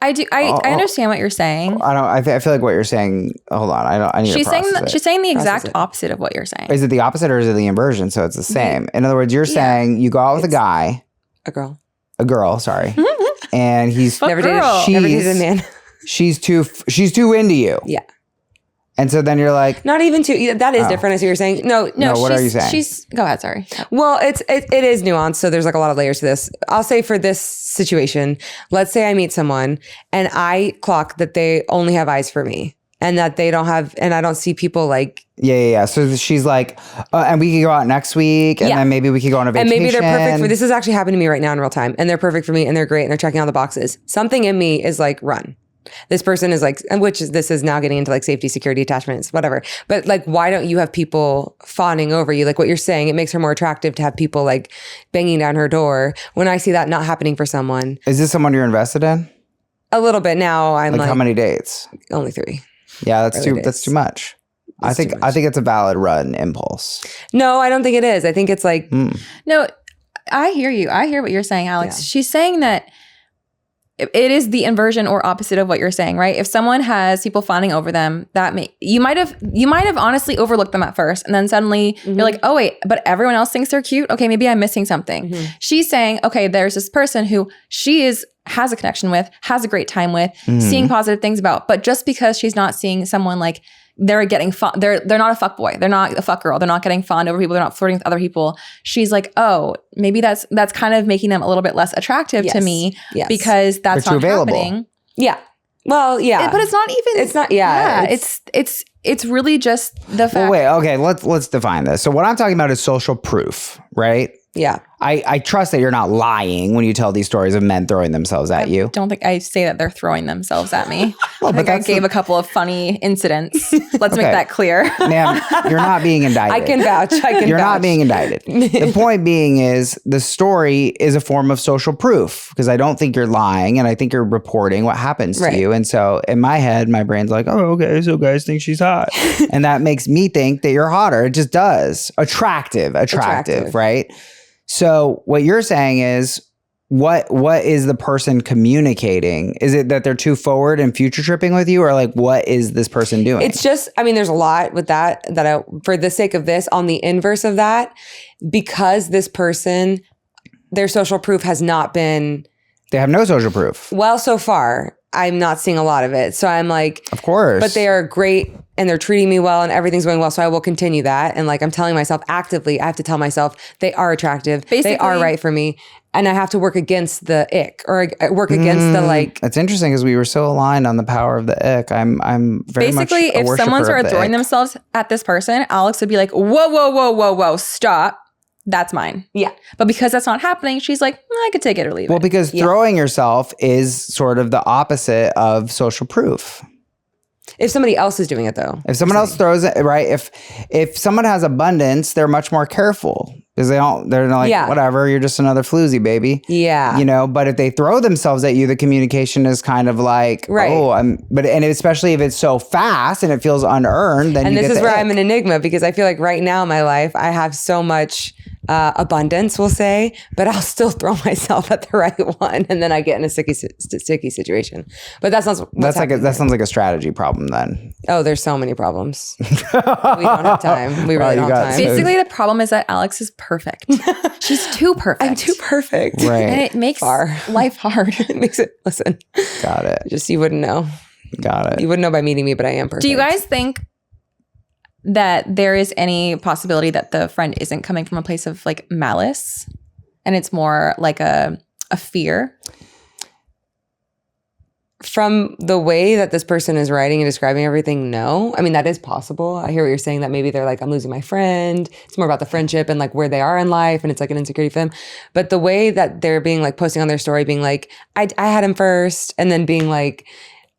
I do. I understand what you're saying. I feel like what you're saying. Hold on. I need to process it. She's saying the exact opposite of what you're saying. Is it the opposite or is it the inversion? So it's the same. In other words, you're saying you go out with a guy. A girl, sorry. And he's never dated a man. She's too into you. Yeah. And so then you're like, not even too. That is different, as you were saying. No. What are you saying? Go ahead. Sorry. Well, it is nuanced. So there's like a lot of layers to this. I'll say for this situation, let's say I meet someone and I clock that they only have eyes for me and that they don't have, and I don't see people like. Yeah. So she's like, and we could go out next week, and then maybe we could go on a vacation. And maybe they're perfect for this. Is actually happening to me right now in real time, and they're perfect for me, and they're great, and they're checking all the boxes. Something in me is like, run. This person is like, this is now getting into like safety, security, attachments, whatever. But like, why don't you have people fawning over you? Like what you're saying, it makes her more attractive to have people like banging down her door. When I see that not happening for someone. Is this someone you're invested in? A little bit now. I'm like how many dates? Only 3. Yeah, that's too much. I think it's a valid run impulse. No, I don't think it is. I think it's like No, I hear you. I hear what you're saying, Alex. Yeah. She's saying that it is the inversion or opposite of what you're saying, right? If someone has people fawning over them, you might have honestly overlooked them at first, and then suddenly you're like, oh wait, but everyone else thinks they're cute. Okay, maybe I'm missing something. She's saying, okay, there's this person who has a connection with, has a great time with, seeing positive things about, but just because she's not seeing someone like they're getting they're not a fuck boy, they're not a fuck girl, they're not getting fawned over people, they're not flirting with other people. She's like, oh, maybe that's kind of making them a little bit less attractive to me because that's not happening. Yeah. Well, yeah. But it's not even. It's not. Yeah. It's really just the fact. Well, wait. Okay. Let's define this. So what I'm talking about is social proof, right? Yeah. I trust that you're not lying when you tell these stories of men throwing themselves at you. I don't think I say that they're throwing themselves at me. Well, I think I gave a couple of funny incidents. Let's make that clear. Ma'am, you're not being indicted. I can vouch. You're not being indicted. The point being is the story is a form of social proof because I don't think you're lying and I think you're reporting what happens to you. And so in my head, my brain's like, oh, okay, so guys think she's hot. And that makes me think that you're hotter. It just does. Attractive, right? So what you're saying is what is the person communicating? Is it that they're too forward and future tripping with you, or like what is this person doing? It's just, I mean, there's a lot with that for the sake of this, on the inverse of that, because this person, their social proof has not been. They have no social proof. Well, so far, I'm not seeing a lot of it. So I'm like, of course, but they are great and they're treating me well and everything's going well. So I will continue that. And like, I'm telling myself actively, I have to tell myself they are attractive. Basically, they are right for me. And I have to work against the ick or work against the like. It's interesting because we were so aligned on the power of the ick. I'm very basically, much a if someone started throwing themselves at this person, Alex would be like, whoa, stop. That's mine. Yeah. But because that's not happening, she's like, I could take it or leave it. Well, because throwing yourself is sort of the opposite of social proof. If somebody else is doing it though. If someone else throws it, right? If someone has abundance, they're much more careful because they're like, whatever, you're just another floozy baby. Yeah. You know, but if they throw themselves at you, the communication is kind of like, and especially if it's so fast and it feels unearned, then this is where I'm an enigma because I feel like right now in my life, I have so much abundance, we'll say, but I'll still throw myself at the right one, and then I get in a sticky situation. But that sounds like a strategy problem then. Oh, there's so many problems. We don't have time. We really don't have time. Basically, the problem is that Alex is perfect. She's too perfect. I'm too perfect, right? And it makes life hard. It makes it. Listen, got it. Just you wouldn't know. Got it. You wouldn't know by meeting me, but I am perfect. Do you guys think that there is any possibility that the friend isn't coming from a place of like malice and it's more like a fear? From the way that this person is writing and describing everything, no. I mean, that is possible. I hear what you're saying, that maybe they're like, I'm losing my friend. It's more about the friendship and like where they are in life and it's like an insecurity for them. But the way that they're being like posting on their story, being like, I had him first, and then being like,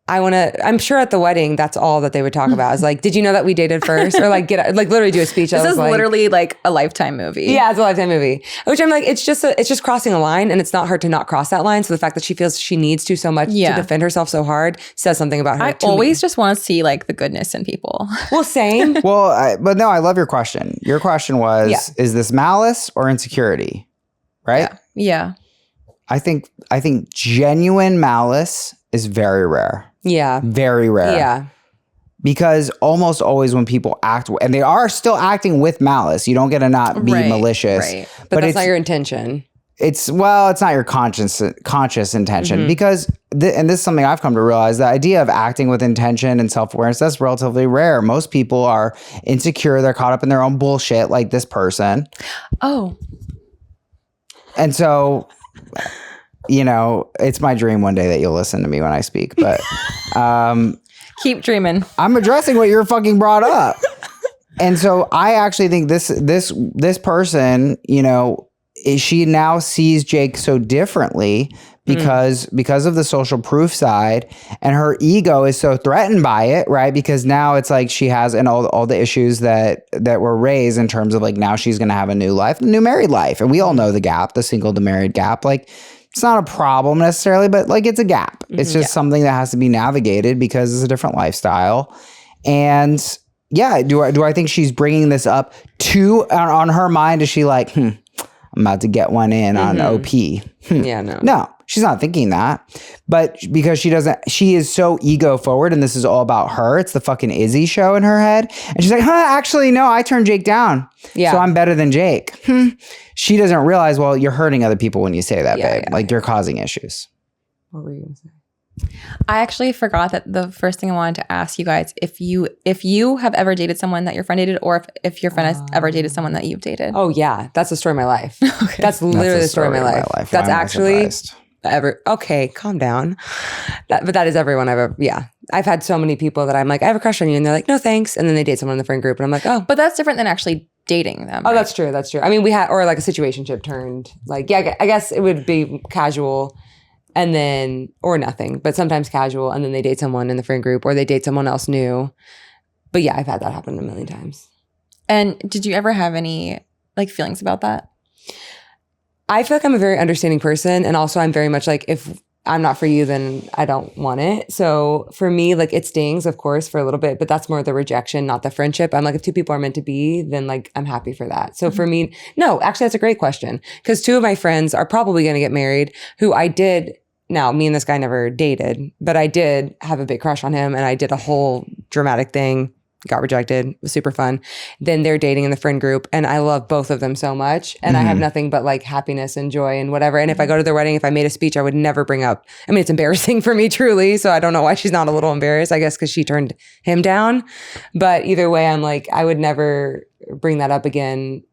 I'm sure at the wedding, that's all that they would talk about is like, did you know that we dated first? Or like literally do a speech. This is literally like a Lifetime movie. Yeah, it's a Lifetime movie. Which I'm like, it's just crossing a line, and it's not hard to not cross that line. So the fact that she feels she needs to so much to defend herself so hard says something about her. I always just want to see like the goodness in people. Well, same. But no, I love your question. Your question was, is this malice or insecurity? Right? Yeah. I think genuine malice is very rare. Yeah. Very rare. Yeah. Because almost always when people act, and they are still acting with malice, you don't get to not be malicious. Right. But that's not your intention. It's not your conscious intention because, and this is something I've come to realize, the idea of acting with intention and self-awareness, that's relatively rare. Most people are insecure. They're caught up in their own bullshit like this person. Oh. And so... You know, it's my dream one day that you'll listen to me when I speak, but keep dreaming. I'm addressing what you're fucking brought up. And so I actually think this person, you know, she now sees Jake so differently because of the social proof side, and her ego is so threatened by it, right? Because now it's like she has, and all the issues that were raised in terms of like, now she's going to have a new life, a new married life. And we all know the gap, the single to married gap. Like, it's not a problem necessarily, but like, it's a gap. It's just something that has to be navigated because it's a different lifestyle. And yeah, do I think she's bringing this up on her mind? Is she like, I'm about to get one in on OP? Yeah, no. No, she's not thinking that. But because she is so ego forward, and this is all about her. It's the fucking Izzy show in her head. And she's like, actually, no, I turned Jake down. Yeah. So I'm better than Jake. She doesn't realize, well, you're hurting other people when you say that, babe. Like, you're causing issues. What were you going to say? I actually forgot that the first thing I wanted to ask you guys, if you have ever dated someone that your friend dated, or if your friend has ever dated someone that you've dated. Oh yeah, that's the story of my life. Okay. That's literally the story of my life. That's actually okay, calm down. But that is everyone I've ever, I've had so many people that I'm like, I have a crush on you, and they're like, no thanks, and then they date someone in the friend group, and I'm like, oh. But that's different than actually dating them. Oh, right? That's true. I mean, we had, or like a situationship turned, like, I guess it would be casual. And then, or nothing, but sometimes casual. And then they date someone in the friend group, or they date someone else new. But yeah, I've had that happen a million times. And did you ever have any like feelings about that? I feel like I'm a very understanding person. And also I'm very much like, if I'm not for you, then I don't want it. So for me, like, it stings, of course, for a little bit, but that's more the rejection, not the friendship. I'm like, if two people are meant to be, then like, I'm happy for that. So for me, no, actually, that's a great question. Because two of my friends are probably going to get married, who I did. Now, me and this guy never dated, but I did have a big crush on him, and I did a whole dramatic thing, got rejected, it was super fun. Then they're dating in the friend group, and I love both of them so much, and I have nothing but like happiness and joy and whatever. And if I go to their wedding, if I made a speech, I would never bring up, I mean, it's embarrassing for me truly, so I don't know why she's not a little embarrassed, I guess because she turned him down. But either way, I'm like, I would never bring that up again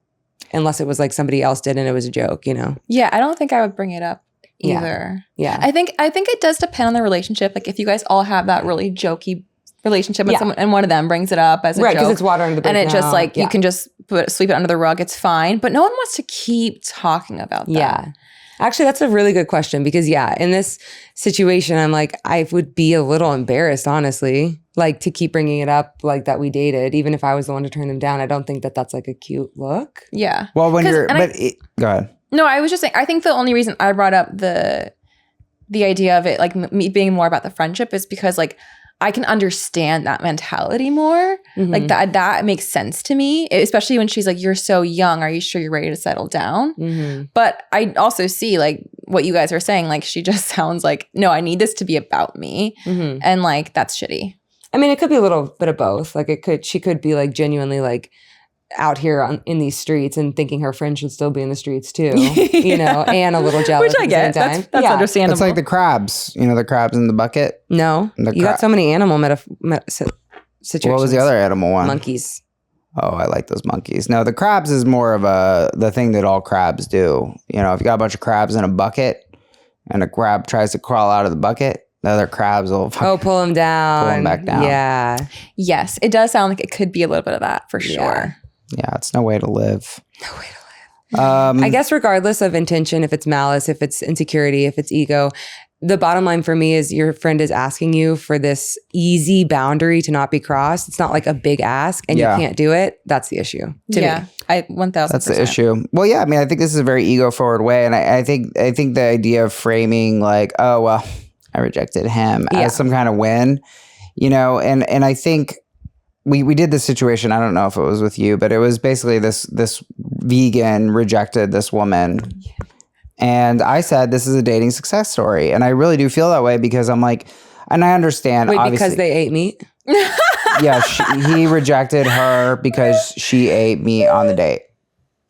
unless it was like somebody else did and it was a joke, you know? Yeah, I don't think I would bring it up either. Yeah. I think it does depend on the relationship. Like, if you guys all have that really jokey relationship with someone, and one of them brings it up as a joke, because it's water under the bridge, and it just like you can just sweep it under the rug, it's fine. But no one wants to keep talking about that. Yeah. Actually, that's a really good question, because in this situation, I'm like, I would be a little embarrassed, honestly, like, to keep bringing it up, like, that we dated, even if I was the one to turn them down. I don't think that that's like a cute look. Yeah. Well, when you're, go ahead. No, I was just saying, I think the only reason I brought up the idea of it, like, me being more about the friendship, is because, like, I can understand that mentality more. Like, that makes sense to me, especially when she's like, you're so young. Are you sure you're ready to settle down? But I also see, like, what you guys are saying. Like, she just sounds like, no, I need this to be about me. And, like, that's shitty. I mean, it could be a little bit of both. Like, she could be, like, genuinely, like, out here in these streets and thinking her friend should still be in the streets too, you know, and a little jealous. Which I get. That's understandable. It's like the crabs, you know, the crabs in the bucket. No, you got so many animal situations. What was the other animal one? Monkeys. Oh, I like those monkeys. No, the crabs is more of the thing that all crabs do. You know, if you got a bunch of crabs in a bucket and a crab tries to crawl out of the bucket, the other crabs will pull him down. Pull him back down. Yeah. Yes, it does sound like it could be a little bit of that for sure. Yeah, it's no way to live. No way to live. I guess regardless of intention, if it's malice, if it's insecurity, if it's ego, the bottom line for me is your friend is asking you for this easy boundary to not be crossed. It's not like a big ask and you can't do it. That's the issue to me. I 1,000%. That's the issue. Well, yeah, I mean, I think this is a very ego forward way. And I think the idea of framing like, oh, well, I rejected him as some kind of win, you know, and I think we did this situation. I don't know if it was with you, but it was basically this vegan rejected this woman. And I said, this is a dating success story. And I really do feel that way because I'm like, and I understand. Wait, because they ate meat? Yeah, he rejected her because she ate meat on the date.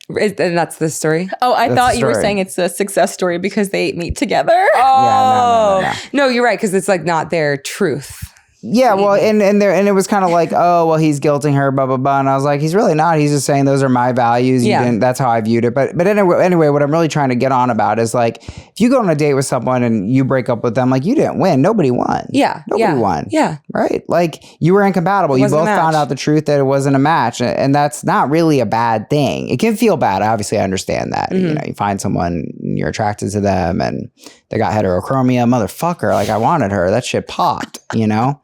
And that's the story? Oh, I thought you were saying it's a success story because they ate meat together. Oh, yeah, no, you're right, because it's like not their truth. Yeah, well, and it was kind of like, oh, well, he's guilting her, blah, blah, blah. And I was like, he's really not. He's just saying those are my values. That's how I viewed it. But anyway, what I'm really trying to get on about is like, if you go on a date with someone and you break up with them, like you didn't win. Nobody won. Yeah. Nobody won. Yeah. Right? Like you were incompatible. You both found out the truth that it wasn't a match. And that's not really a bad thing. It can feel bad. Obviously, I understand that. You know, you find someone, and you're attracted to them and they got heterochromia, motherfucker. Like I wanted her. That shit popped, you know?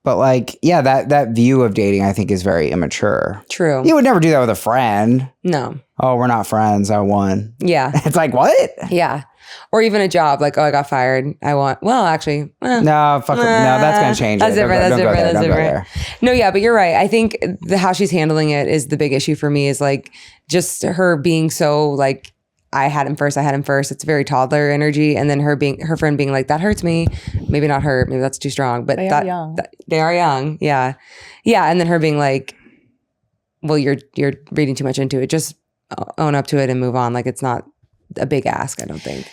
But like, yeah, that view of dating I think is very immature. True. You would never do that with a friend. No. Oh, we're not friends. I won. Yeah. It's like, what? Yeah. Or even a job, like, oh, I got fired. I want, well, actually. No, fuck. No, that's going to change That's it. different. Don't go there. That's Don't go different. there. No, yeah, but you're right. I think how she's handling it is the big issue for me is like just her being so like, I had him first. It's very toddler energy. And then her friend being like, that hurts me. Maybe not hurt. Maybe that's too strong. But They are young. They are young. Yeah. Yeah. And then her being like, well, you're reading too much into it. Just own up to it and move on. Like it's not a big ask, I don't think.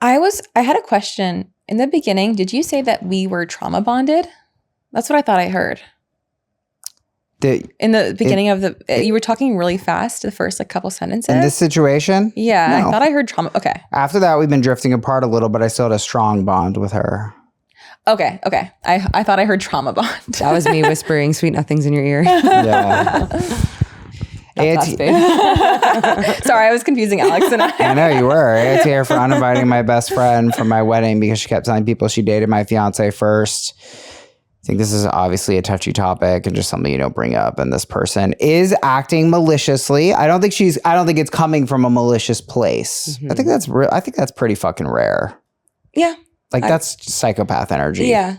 I had a question. In the beginning, did you say that we were trauma bonded? That's what I thought I heard. In the beginning you were talking really fast, the first like couple sentences. In this situation? Yeah, No. I thought I heard trauma. Okay. After that, we've been drifting apart a little, but I still had a strong bond with her. Okay. I thought I heard trauma bond. That was me whispering sweet nothings in your ear. Yeah. Sorry, I was confusing Alex and I. I know you were. AITA here for uninviting my best friend from my wedding because she kept telling people she dated my fiance first. I think this is obviously a touchy topic and just something you don't bring up. And this person is acting maliciously. I don't think it's coming from a malicious place. Mm-hmm. I think that's pretty fucking rare. Yeah. Like that's psychopath energy. Yeah.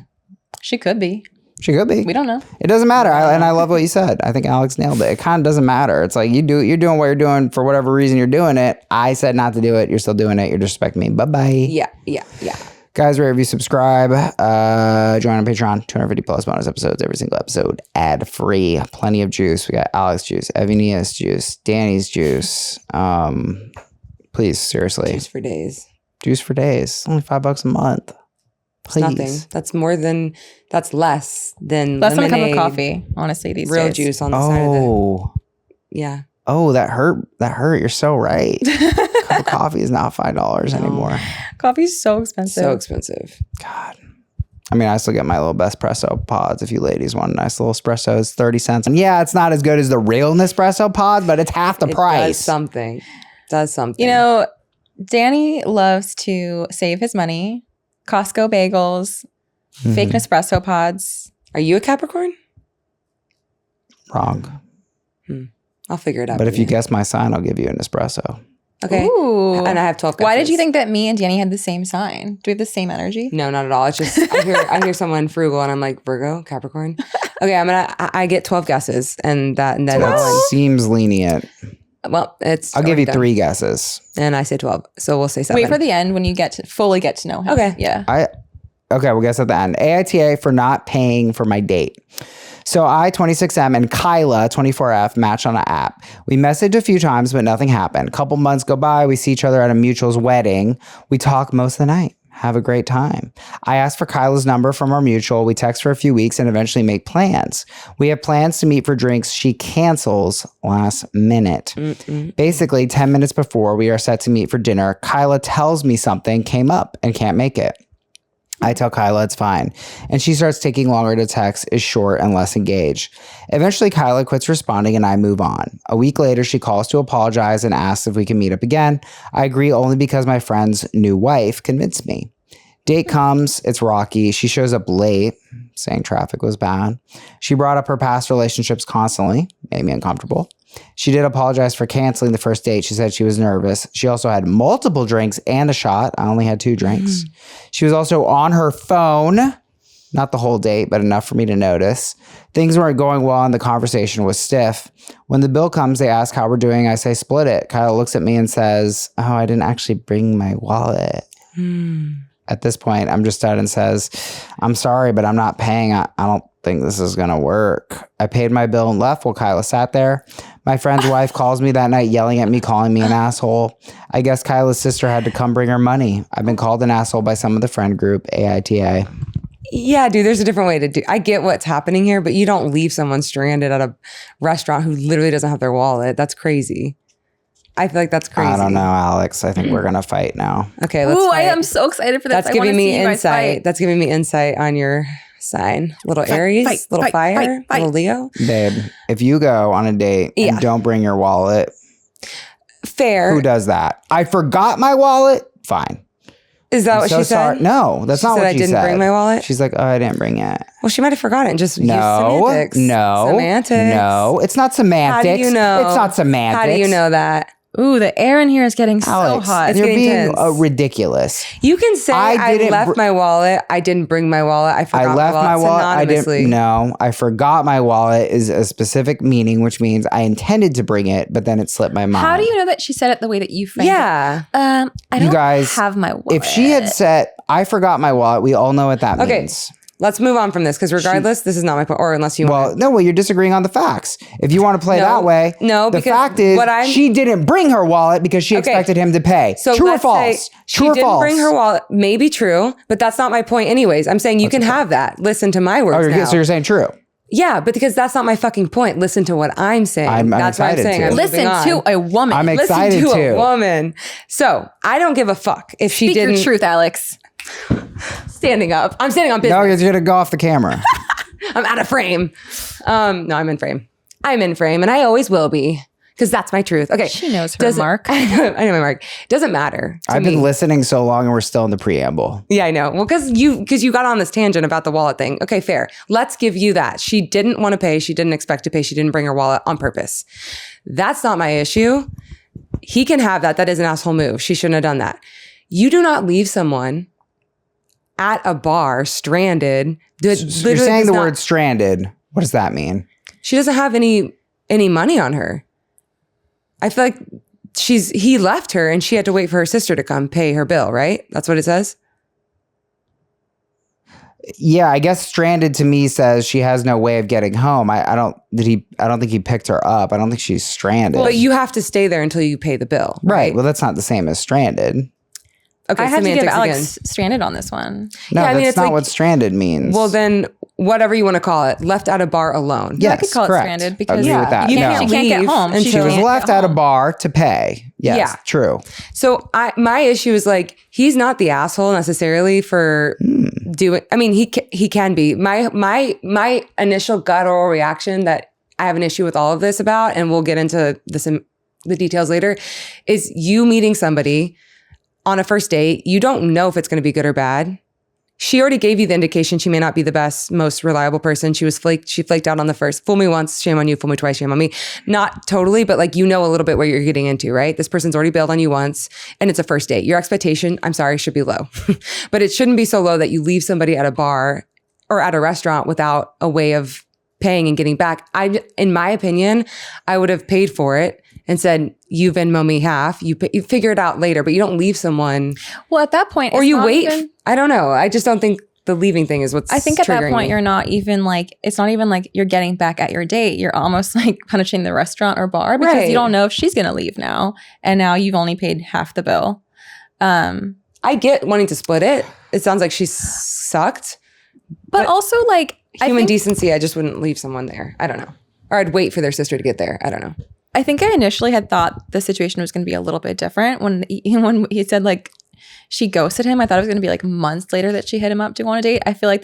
She could be. She could be. We don't know. It doesn't matter. And I love what you said. I think Alex nailed it. It kind of doesn't matter. It's like you're doing what you're doing for whatever reason you're doing it. I said not to do it. You're still doing it. You're disrespecting me. Bye-bye. Yeah. Guys, rate, review, subscribe. Join on Patreon. 250 plus bonus episodes. Every single episode. Ad free. Plenty of juice. We got Alex juice, Evyenia's juice, Danny's juice. Please, seriously. Juice for days. Juice for days. Only $5 a month. Please. Nothing. That's less than Less than a cup of lemonade, coffee, honestly, these real days. juice on the side of the. Yeah. Oh, that hurt. You're so right. A cup of coffee is not $5 anymore. Coffee's so expensive. So expensive. God. I mean, I still get my little Nespresso pods. If you ladies want a nice little espresso, it's 30 cents. And yeah, it's not as good as the real Nespresso pods, but it's half the price. Does something. You know, Danny loves to save his money. Costco bagels, fake Nespresso pods. Are you a Capricorn? Wrong. I'll figure it out. But if you guess my sign, I'll give you an espresso. Okay. Ooh. And I have 12 guesses. Why did you think that me and Danny had the same sign? Do we have the same energy? No, not at all. It's just I hear someone frugal and I'm like, Virgo, Capricorn. Okay, I get 12 guesses and then That seems lenient. well, I'll give you 3 guesses. And I say 12. So we'll say 7. Wait for the end when you fully get to know him. Okay. Yeah. Okay, we'll guess at the end. AITA for not paying for my date. So I, 26M, and Kyla, 24F, matched on an app. We messaged a few times, but nothing happened. A couple months go by. We see each other at a mutual's wedding. We talk most of the night. Have a great time. I asked for Kyla's number from our mutual. We text for a few weeks and eventually make plans. We have plans to meet for drinks. She cancels last minute. Basically, 10 minutes before we are set to meet for dinner, Kyla tells me something came up and can't make it. I tell Kyla it's fine, and she starts taking longer to text, is short and less engaged. Eventually, Kyla quits responding and I move on. A week later, she calls to apologize and asks if we can meet up again. I agree only because my friend's new wife convinced me. Date comes, it's rocky. She shows up late, saying traffic was bad. She brought up her past relationships constantly, made me uncomfortable. She did apologize for canceling the first date. She said she was nervous. She also had multiple drinks and a shot. I only had 2 drinks. She was also on her phone. Not the whole date, but enough for me to notice. Things weren't going well and the conversation was stiff. When the bill comes, they ask how we're doing. I say split it. Kyle looks at me and says, oh, I didn't actually bring my wallet. At this point, I'm just out and says, I'm sorry, but I'm not paying. I don't think this is going to work. I paid my bill and left while Kyla sat there. My friend's wife calls me that night, yelling at me, calling me an asshole. I guess Kyla's sister had to come bring her money. I've been called an asshole by some of the friend group, AITA. Yeah, dude, there's a different way to do. I get what's happening here, but you don't leave someone stranded at a restaurant who literally doesn't have their wallet. That's crazy. I feel like that's crazy. I don't know, Alex. I think we're going to fight now. Okay, let's Ooh, fight. I am so excited for this. That's giving me insight. That's giving me insight on your sign. Little Aries, little fire, little Leo. Babe, if you go on a date and don't bring your wallet. Fair. Who does that? I forgot my wallet. Fine. Is that what she said? No, that's not what she said. I didn't bring my wallet? She's like, oh, I didn't bring it. Well, she might have forgotten and just used semantics. Semantics. No, it's not semantics. How do you know? It's not semantics. How do you know that? Ooh, the air in here is getting Alex, so hot. You're being tense. Ridiculous. You can say I left my wallet. I didn't bring my wallet. I forgot my wallet. I didn't. No, I forgot my wallet is a specific meaning, which means I intended to bring it, but then it slipped my mind. How do you know that she said it the way that you framed it? I don't have my wallet. If she had said, I forgot my wallet, we all know what that means. Let's move on from this because regardless, this is not my point. Or unless you want. Well, you're disagreeing on the facts. If you want to play that way, the fact is she didn't bring her wallet because she expected him to pay. So true or false? She didn't bring her wallet. Maybe true, but that's not my point anyways. I'm saying you can have that. Listen to my words now. So you're saying true? Yeah, but because that's not my fucking point. Listen to what I'm saying. That's what I'm saying. Listen to a woman. I'm excited Listen to a woman. So I don't give a fuck if she didn't. Speak your truth, Alex. Standing up. I'm standing on business. No, you're going to go off the camera. I'm out of frame. No, I'm in frame. I'm in frame and I always will be because that's my truth. Okay. She knows her mark. I know my mark. Doesn't matter. I've been listening so long and we're still in the preamble. Yeah, I know. Well, because you got on this tangent about the wallet thing. Okay, fair. Let's give you that. She didn't want to pay. She didn't expect to pay. She didn't bring her wallet on purpose. That's not my issue. He can have that. That is an asshole move. She shouldn't have done that. You do not leave someone at a bar stranded. You're saying the word stranded. What does that mean? She doesn't have any money on her. I feel like he left her and she had to wait for her sister to come pay her bill, right? That's what it says? Yeah, I guess stranded to me says she has no way of getting home. I don't think he picked her up. I don't think she's stranded. But you have to stay there until you pay the bill. Right. Well, that's not the same as stranded. Okay, I had to give Alex stranded on this one. No, that's not what stranded means. Well, then whatever you want to call it, left at a bar alone. Yes, I could call it stranded because agree with that. She can't get home. She was left at a bar to pay. Yes, true. So my issue is like he's not the asshole necessarily for doing. I mean, he can be. My initial guttural reaction that I have an issue with all of this about, and we'll get into this in the details later, is you meeting somebody on a first date, you don't know if it's going to be good or bad. She already gave you the indication she may not be the best, most reliable person. She flaked out on the first. Fool me once, shame on you. Fool me twice, shame on me. Not totally, but like you know a little bit what you're getting into, right? This person's already bailed on you once, and it's a first date. Your expectation, I'm sorry, should be low. But it shouldn't be so low that you leave somebody at a bar or at a restaurant without a way of paying and getting back. In my opinion, I would have paid for it and said, you Venmo me half, you figure it out later, but you don't leave someone. Well, at that point, or you wait. I don't know. I just don't think the leaving thing is what's I think at that point, me. You're not even like, it's not even like you're getting back at your date. You're almost like punishing the restaurant or bar because you don't know if she's going to leave now. And now you've only paid half the bill. I get wanting to split it. It sounds like she sucked. But also like human decency, I just wouldn't leave someone there. I don't know. Or I'd wait for their sister to get there. I don't know. I think I initially had thought the situation was going to be a little bit different when he said like she ghosted him. I thought it was going to be like months later that she hit him up to go on a date. I feel like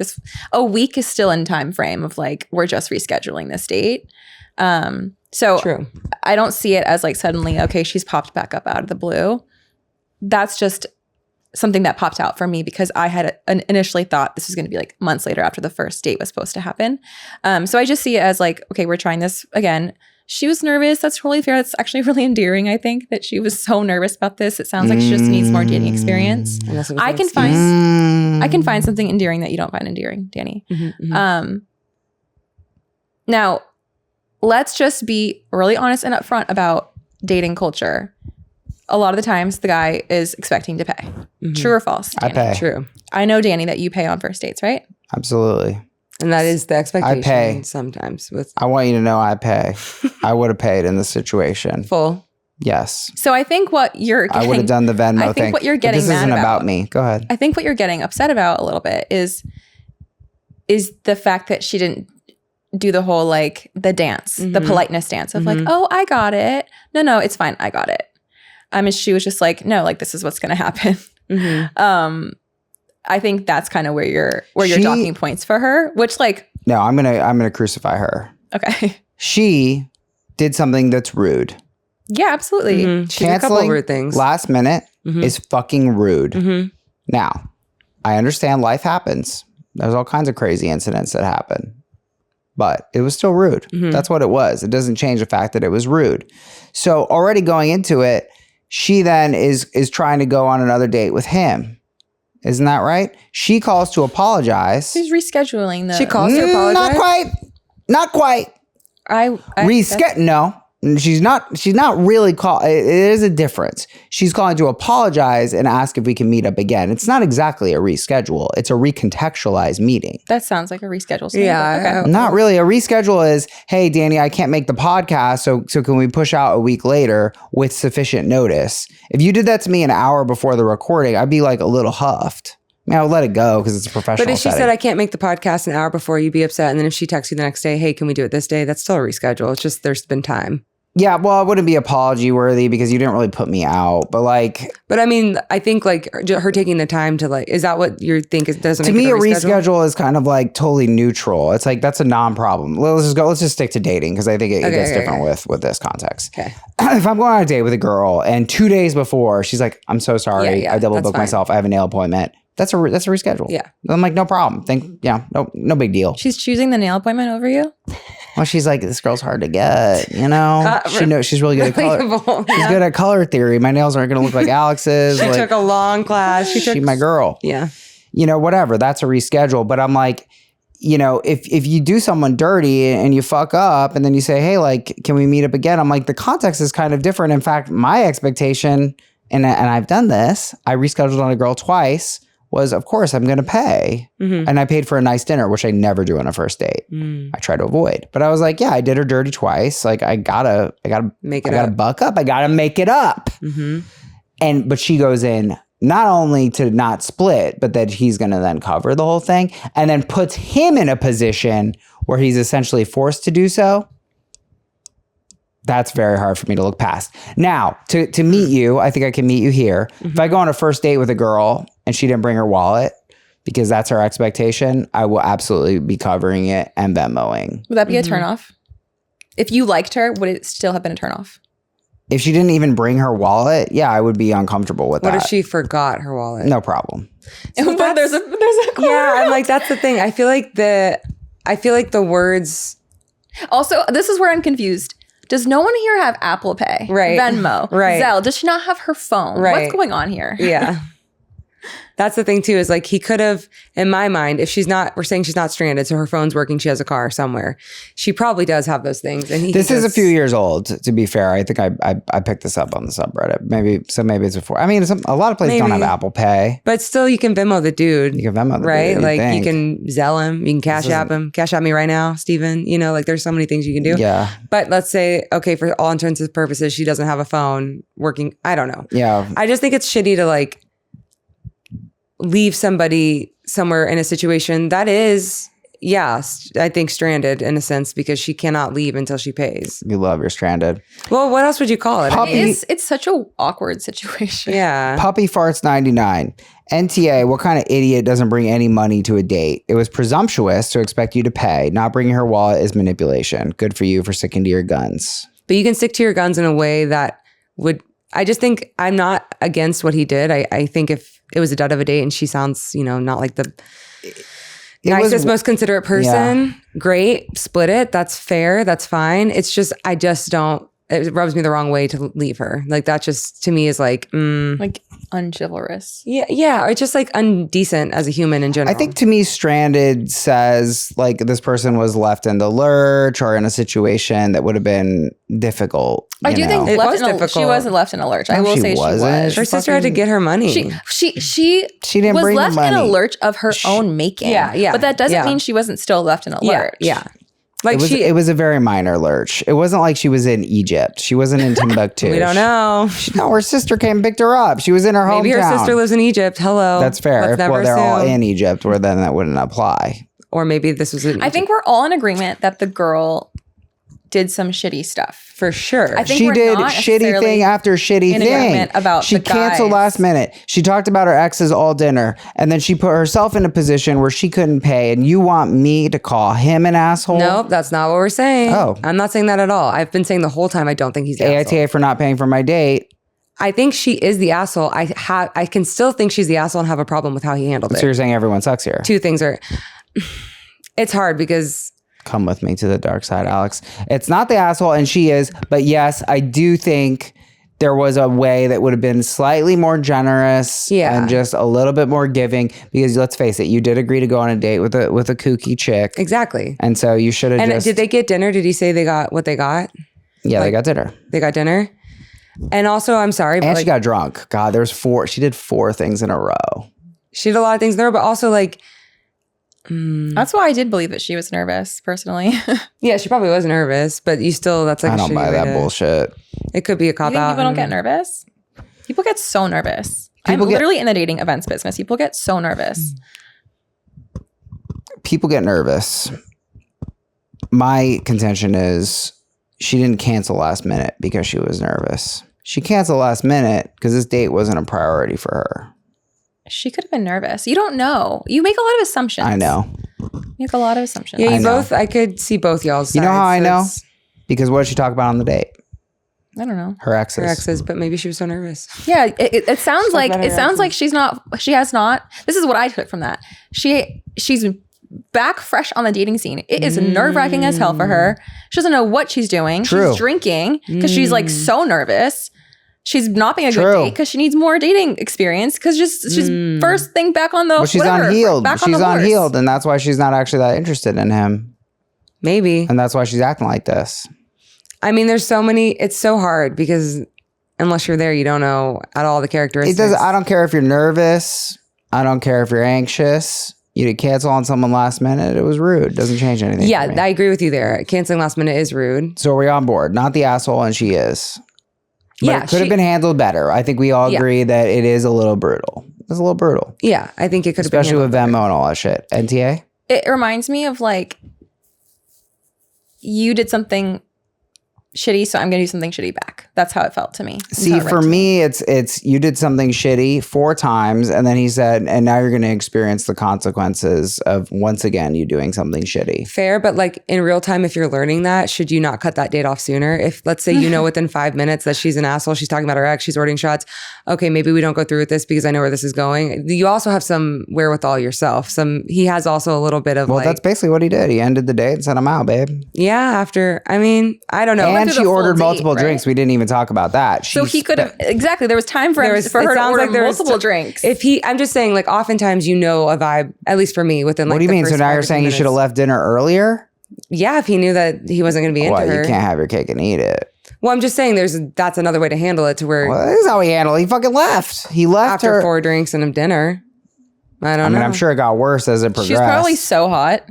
a week is still in time frame of like we're just rescheduling this date. So true. I don't see it as like suddenly okay she's popped back up out of the blue. That's just something that popped out for me because I had initially thought this was going to be like months later after the first date was supposed to happen. So I just see it as like okay we're trying this again. She was nervous. That's totally fair. That's actually really endearing, I think, that she was so nervous about this. It sounds like she just needs more dating experience. I can find something endearing that you don't find endearing, Danny. Now, let's just be really honest and upfront about dating culture. A lot of the times, the guy is expecting to pay. True or false, Danny? I pay. True. I know, Danny, that you pay on first dates, right? Absolutely. And that is the expectation. I pay. Sometimes. I want you to know I pay. I would have paid in this situation. Full. Yes. So I think what you're getting... I would have done the Venmo thing. I think what you're getting mad about... This isn't about me. Go ahead. I think what you're getting upset about a little bit is the fact that she didn't do the whole like the dance, the politeness dance of like, oh, I got it. No, it's fine. I got it. And she was just like, no, like this is what's going to happen. I think that's kind of where your docking points for her, which like no, I'm gonna crucify her. Okay. She did something that's rude. Yeah, absolutely. Mm-hmm. She did a couple Canceling rude things. last minute is fucking rude. Mm-hmm. Now, I understand life happens. There's all kinds of crazy incidents that happen. But it was still rude. That's what it was. It doesn't change the fact that it was rude. So already going into it, she then is trying to go on another date with him. Isn't that right? She calls to apologize. She's rescheduling though. She calls to apologize? Not quite. No. She's not really it is a difference. She's calling to apologize and ask if we can meet up again. It's not exactly a reschedule. It's a recontextualized meeting. That sounds like a reschedule. Yeah. Okay. Not really. A reschedule is, hey, Danny, I can't make the podcast. So can we push out a week later with sufficient notice? If you did that to me an hour before the recording, I'd be like a little huffed. I mean, I would let it go because it's a professional But if she setting. said, I can't make the podcast an hour before, you'd be upset. And then if she texts you the next day, hey, can we do it this day? That's still a reschedule. It's just there's been time. Yeah, well, it wouldn't be apology worthy because you didn't really put me out. But I mean, I think like her taking the time to like, is that what you think it doesn't to make me, it a reschedule is kind of like totally neutral. It's like, that's a non-problem. Let's just stick to dating because I think it gets different with this context. Okay. If I'm going on a date with a girl and 2 days before she's like, I'm so sorry. I double booked myself. I have a nail appointment. That's a reschedule. Yeah. I'm like, no problem. No big deal. She's choosing the nail appointment over you? Well, she's like, this girl's hard to get, you know? She knows she's really good at color. She's good at color theory. My nails aren't going to look like Alex's. She took a long class. She's my girl. Yeah. You know, whatever. That's a reschedule. But I'm like, you know, if you do someone dirty and you fuck up and then you say, hey, like, can we meet up again? I'm like, the context is kind of different. In fact, my expectation, and I've done this, I rescheduled on a girl twice, was, of course, I'm going to pay. And I paid for a nice dinner, which I never do on a first date. I try to avoid. But I was like, yeah, I did her dirty twice. Like, I gotta buck up. I gotta make it up. But she goes in not only to not split, but that he's going to then cover the whole thing and then puts him in a position where he's essentially forced to do so. That's very hard for me to look past. Now, to meet you, I think I can meet you here. If I go on a first date with a girl and she didn't bring her wallet because that's her expectation, I will absolutely be covering it and Venmoing. Would that be a turnoff? If you liked her, would it still have been a turnoff? If she didn't even bring her wallet, yeah, I would be uncomfortable with that. What if she forgot her wallet? No problem. So there's a yeah, I'm like, that's the thing. I feel like the words. Also, this is where I'm confused. Does no one here have Apple Pay? Right. Venmo? Right. Zelle? Does she not have her phone? Right. What's going on here? Yeah. That's the thing too, is like he could have, in my mind, if we're saying she's not stranded, so her phone's working, she has a car somewhere. She probably does have those things. And this is a few years old, to be fair. I think I picked this up on the subreddit. Maybe it's before. I mean, a lot of places don't have Apple Pay. But still, you can Venmo the dude. You can Venmo the dude. Right? Like you can Zelle him. You can Cash App him. Cash App me right now, Steven. You know, like there's so many things you can do. Yeah. But let's say, okay, for all intents and purposes, she doesn't have a phone working. I don't know. Yeah. I just think it's shitty to like leave somebody somewhere in a situation that is, I think stranded in a sense because she cannot leave until she pays. You love you're stranded. Well, what else would you call it? It's such a awkward situation. Yeah. Puppy Farts 99. NTA, what kind of idiot doesn't bring any money to a date? It was presumptuous to expect you to pay. Not bringing her wallet is manipulation. Good for you for sticking to your guns. But you can stick to your guns in a way that would, I just think I'm not against what he did. I think if it was a dud of a date and she sounds, not like the nicest, most considerate person, great, split it. That's fair. That's fine. It's just, it rubs me the wrong way to leave her. Like that just to me is like, like unchivalrous. Yeah. Or it's just like undecent as a human in general. I think to me, stranded says like this person was left in the lurch or in a situation that would have been difficult. I do think it was difficult. She wasn't left in a lurch. No, I will say wasn't. she was. Her sister had to get her money. She didn't was bring left the money. in a lurch of her own making. Yeah. But that doesn't mean she wasn't still left in a lurch. Yeah. Like it was a very minor lurch. It wasn't like she was in Egypt. She wasn't in Timbuktu. We don't know. No, her sister came and picked her up. She was in her hometown. Maybe her sister lives in Egypt. Hello. That's fair. Let's never they're all assume. in Egypt, where then that wouldn't apply. Or maybe this was in Egypt. I think we're all in agreement that the girl did some shitty stuff. For sure. I think She we're did not shitty necessarily thing after shitty in thing. agreement about she the canceled guys. last minute. She talked about her exes all dinner, and then she put herself in a position where she couldn't pay. And you want me to call him an asshole? Nope, that's not what we're saying. Oh. I'm not saying that at all. I've been saying the whole time I don't think he's the asshole. AITA for not paying for my date. I think she is the asshole. I can still think she's the asshole and have a problem with how he handled So it. you're saying everyone sucks here? Two things are. It's hard because. Come with me to the dark side, Alex. It's not the asshole, and she is. But yes, I do think there was a way that would have been slightly more generous and just a little bit more giving. Because let's face it, you did agree to go on a date with a kooky chick. Exactly. And so you should have And did they get dinner? Did he say they got what they got? Yeah, they got dinner. They got dinner? And also, I'm sorry, but And she got drunk. God, there's 4. She did 4 things in a row. she did a lot of things there, but also like. That's why I did believe that she was nervous, personally. Yeah, she probably was nervous, but you still, that's like I a don't shitty buy way that to- bullshit. It could be a You cop think out. people don't get nervous? People get so nervous. People I'm get- literally in the dating events business. People get so nervous. People get nervous. My contention is she didn't cancel last minute because she was nervous. She canceled last minute because this date wasn't a priority for her. She could have been nervous. You don't know. You make a lot of assumptions. I know. You make a lot of assumptions. Yeah, I you know. both, I could see both y'all's sides. You know how I so know? it's Because what did she talk about on the date? I don't know. Her exes. Her exes, but maybe she was so nervous. Yeah, it sounds like about it her sounds like exes. she has not. This is what I took from that. She's back fresh on the dating scene. It is nerve-wracking as hell for her. She doesn't know what she's doing. True. She's drinking because she's like so nervous. She's not being a good True. date because she needs more dating experience because she's first thing back on the Well, she's whatever, unhealed. back on She's the horse. unhealed, and that's why she's not actually that interested in him. Maybe. And that's why she's acting like this. I mean, there's so many, it's so hard because unless you're there, you don't know at all the characteristics. It does. I don't care if you're nervous. I don't care if you're anxious. You did cancel on someone last minute. It was rude. Doesn't change anything. Yeah, for me. I agree with you there. Canceling last minute is rude. So are we on board? Not the asshole, and she is. But Yeah, it could have been handled better. I think we all agree that it is a little brutal. It's a little brutal. Yeah, I think it could have been Especially with handled Venmo and all that shit. NTA? It reminds me of like you did something shitty, so I'm gonna do something shitty back. That's how it felt to me. That's how See, it read for to me, it's you did something shitty 4 times, and then he said, and now you're going to experience the consequences of once again you doing something shitty. Fair, but like in real time, if you're learning that, should you not cut that date off sooner? If let's say you know within 5 minutes that she's an asshole, she's talking about her ex, she's ordering shots. Okay, maybe we don't go through with this because I know where this is going. You also have some wherewithal yourself. He has also a little bit of Well, like, that's basically what he did. He ended the date and said, I'm out, babe. yeah. After, I mean, I don't know. And through she the full ordered date, multiple right? drinks. We didn't even talk about that. So he could have exactly. There was time for There him was- for it her to sounds order like there was multiple t- drinks. I'm just saying, like, oftentimes you know a vibe, at least for me, within like What do you the mean? So first now 5 you're to 10 saying you should have minutes. left dinner earlier? Yeah, if he knew that he wasn't going to be into Well, her. you can't have your cake and eat it. Well, I'm just saying that's another way to handle it to where Well, this is how he handled it. He fucking left. He left after her. 4 drinks and a dinner. I I don't mean, know. I'm sure it got worse as it progressed. She's probably so hot.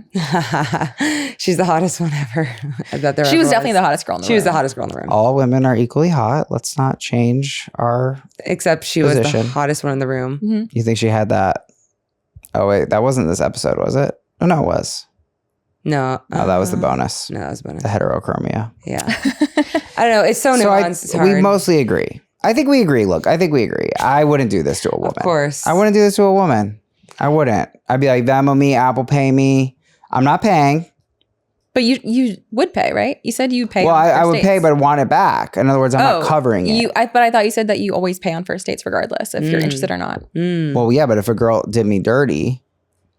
She's the hottest one ever. I bet there She was ever definitely the hottest girl in the She was the room. hottest girl in the room. All women are equally hot. Let's not change our. Except she was the Position. hottest one in the room. You think she had that? Oh wait, that wasn't this episode, was it? Oh no, it was. No. Oh, that was the bonus. No, that was a bonus. The heterochromia. Yeah. I don't know. It's so nuanced. It's hard. we mostly agree. I think we agree. Look, I think we agree. I wouldn't do this to a woman. Of course. I wouldn't do this to a woman. I wouldn't. I'd be like, Venmo me, Apple Pay me. I'm not paying. But you would pay, right? You said you pay. Well, on I first would dates. pay, but want it back. In other words, I'm not covering it. But I thought you said that you always pay on first dates regardless if you're interested or not. Well, yeah, but if a girl did me dirty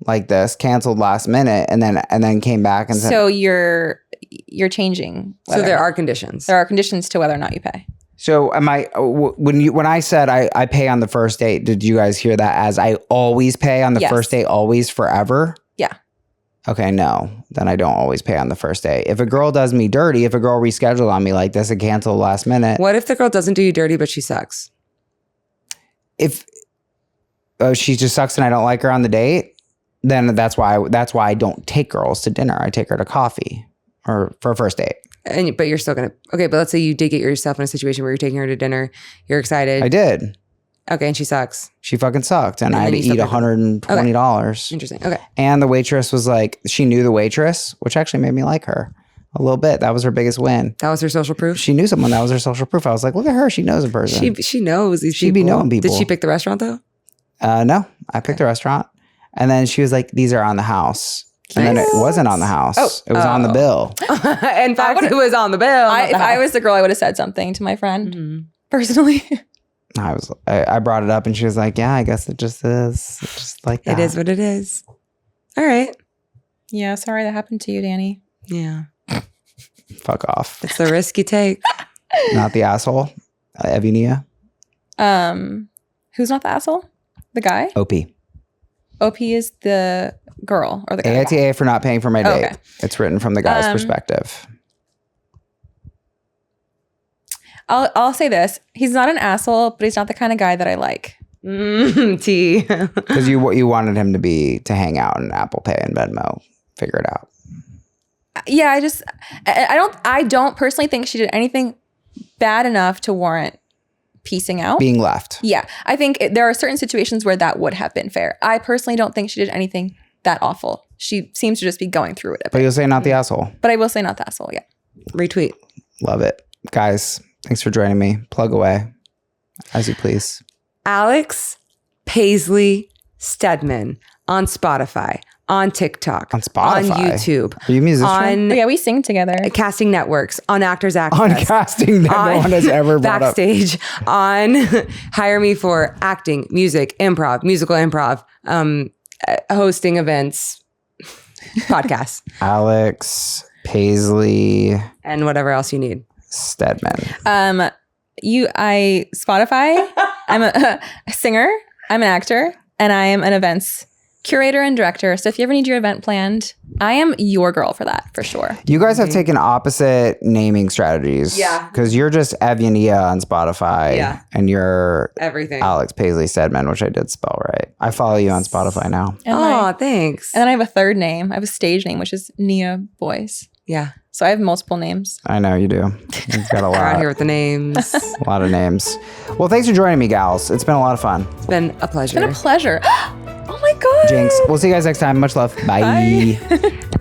like this, canceled last minute, and then came back and said, So you're changing. So there are conditions. There are conditions to whether or not you pay. So am I? When I said I pay on the first date, did you guys hear that as I always pay on the Yes. first date, always forever? Yeah. Okay, no, then I don't always pay on the first date. If a girl does me dirty, if a girl rescheduled on me like this and canceled last minute, What if the girl doesn't do you dirty, but she sucks? if she just sucks and I don't like her on the date, then that's why I don't take girls to dinner. I take her to coffee or for a first date. But you're still gonna but let's say you did get yourself in a situation where you're taking her to dinner, you're excited. I did. Okay, and she sucks. She fucking sucked, and I And had to then you eat still paid for $120. Interesting. Okay. And the waitress was like, she knew the waitress, which actually made me like her. a little bit. That was her biggest win. That was her social proof. She knew someone. That was her social proof. I was like, look at her. She knows a person. She knows these She'd people. be knowing people. Did she pick the restaurant though? No, I picked the restaurant. And then she was like, these are on the house. And then it wasn't on the house. It was on the bill. In fact, it was on the bill. If I was the girl, I would have said something to my friend personally. I brought it up and she was like, yeah, I guess it just is. It's just like that. It is what it is. All right. Yeah, sorry that happened to you, Danny. Yeah. Fuck off. It's the risk you take. Not the asshole. Evyenia. Who's not the asshole? The guy? OP. OP is the girl or the guy? AITA for not paying for my date. Okay. It's written from the guy's perspective. I'll say this. He's not an asshole, but he's not the kind of guy that I like. T. Because you wanted him to hang out in Apple Pay and Venmo. Figure it out. Yeah, I don't personally think she did anything bad enough to warrant piecing out. Being left. Yeah. I think there are certain situations where that would have been fair. I personally don't think she did anything that awful. She seems to just be going through it a bit. But you'll say not the asshole. But I will say not the asshole, yeah. Retweet. Love it. Guys, thanks for joining me. Plug away. As you please. Alex Paisley Steadman on Spotify, on TikTok, On Spotify? on YouTube, Are you a musician? on But yeah, we sing together. casting networks, on Actors Access, On casting that no one has ever brought up. backstage, on hire me for acting, music, improv, musical improv, hosting events, podcasts, Alex Paisley and whatever else you need. Steadman. Spotify. I'm a singer. I'm an actor, and I am an events curator and director. So if you ever need your event planned, I am your girl for that, for sure. You guys have taken opposite naming strategies. Yeah. Because you're just Evyenia on Spotify. Yeah. And you're Everything. Alex Paisley Steadman, which I did spell right. I follow you on Spotify now. And Oh, thanks. and then I have a third name. I have a stage name, which is Nia Boys. Yeah. So I have multiple names. I know you do. You've got a We're out lot. here with the names. A lot of names. Well, thanks for joining me, gals. It's been a lot of fun. It's been a pleasure. It's been a pleasure. Oh my God. Jinx. We'll see you guys next time. Much love. Bye. Bye.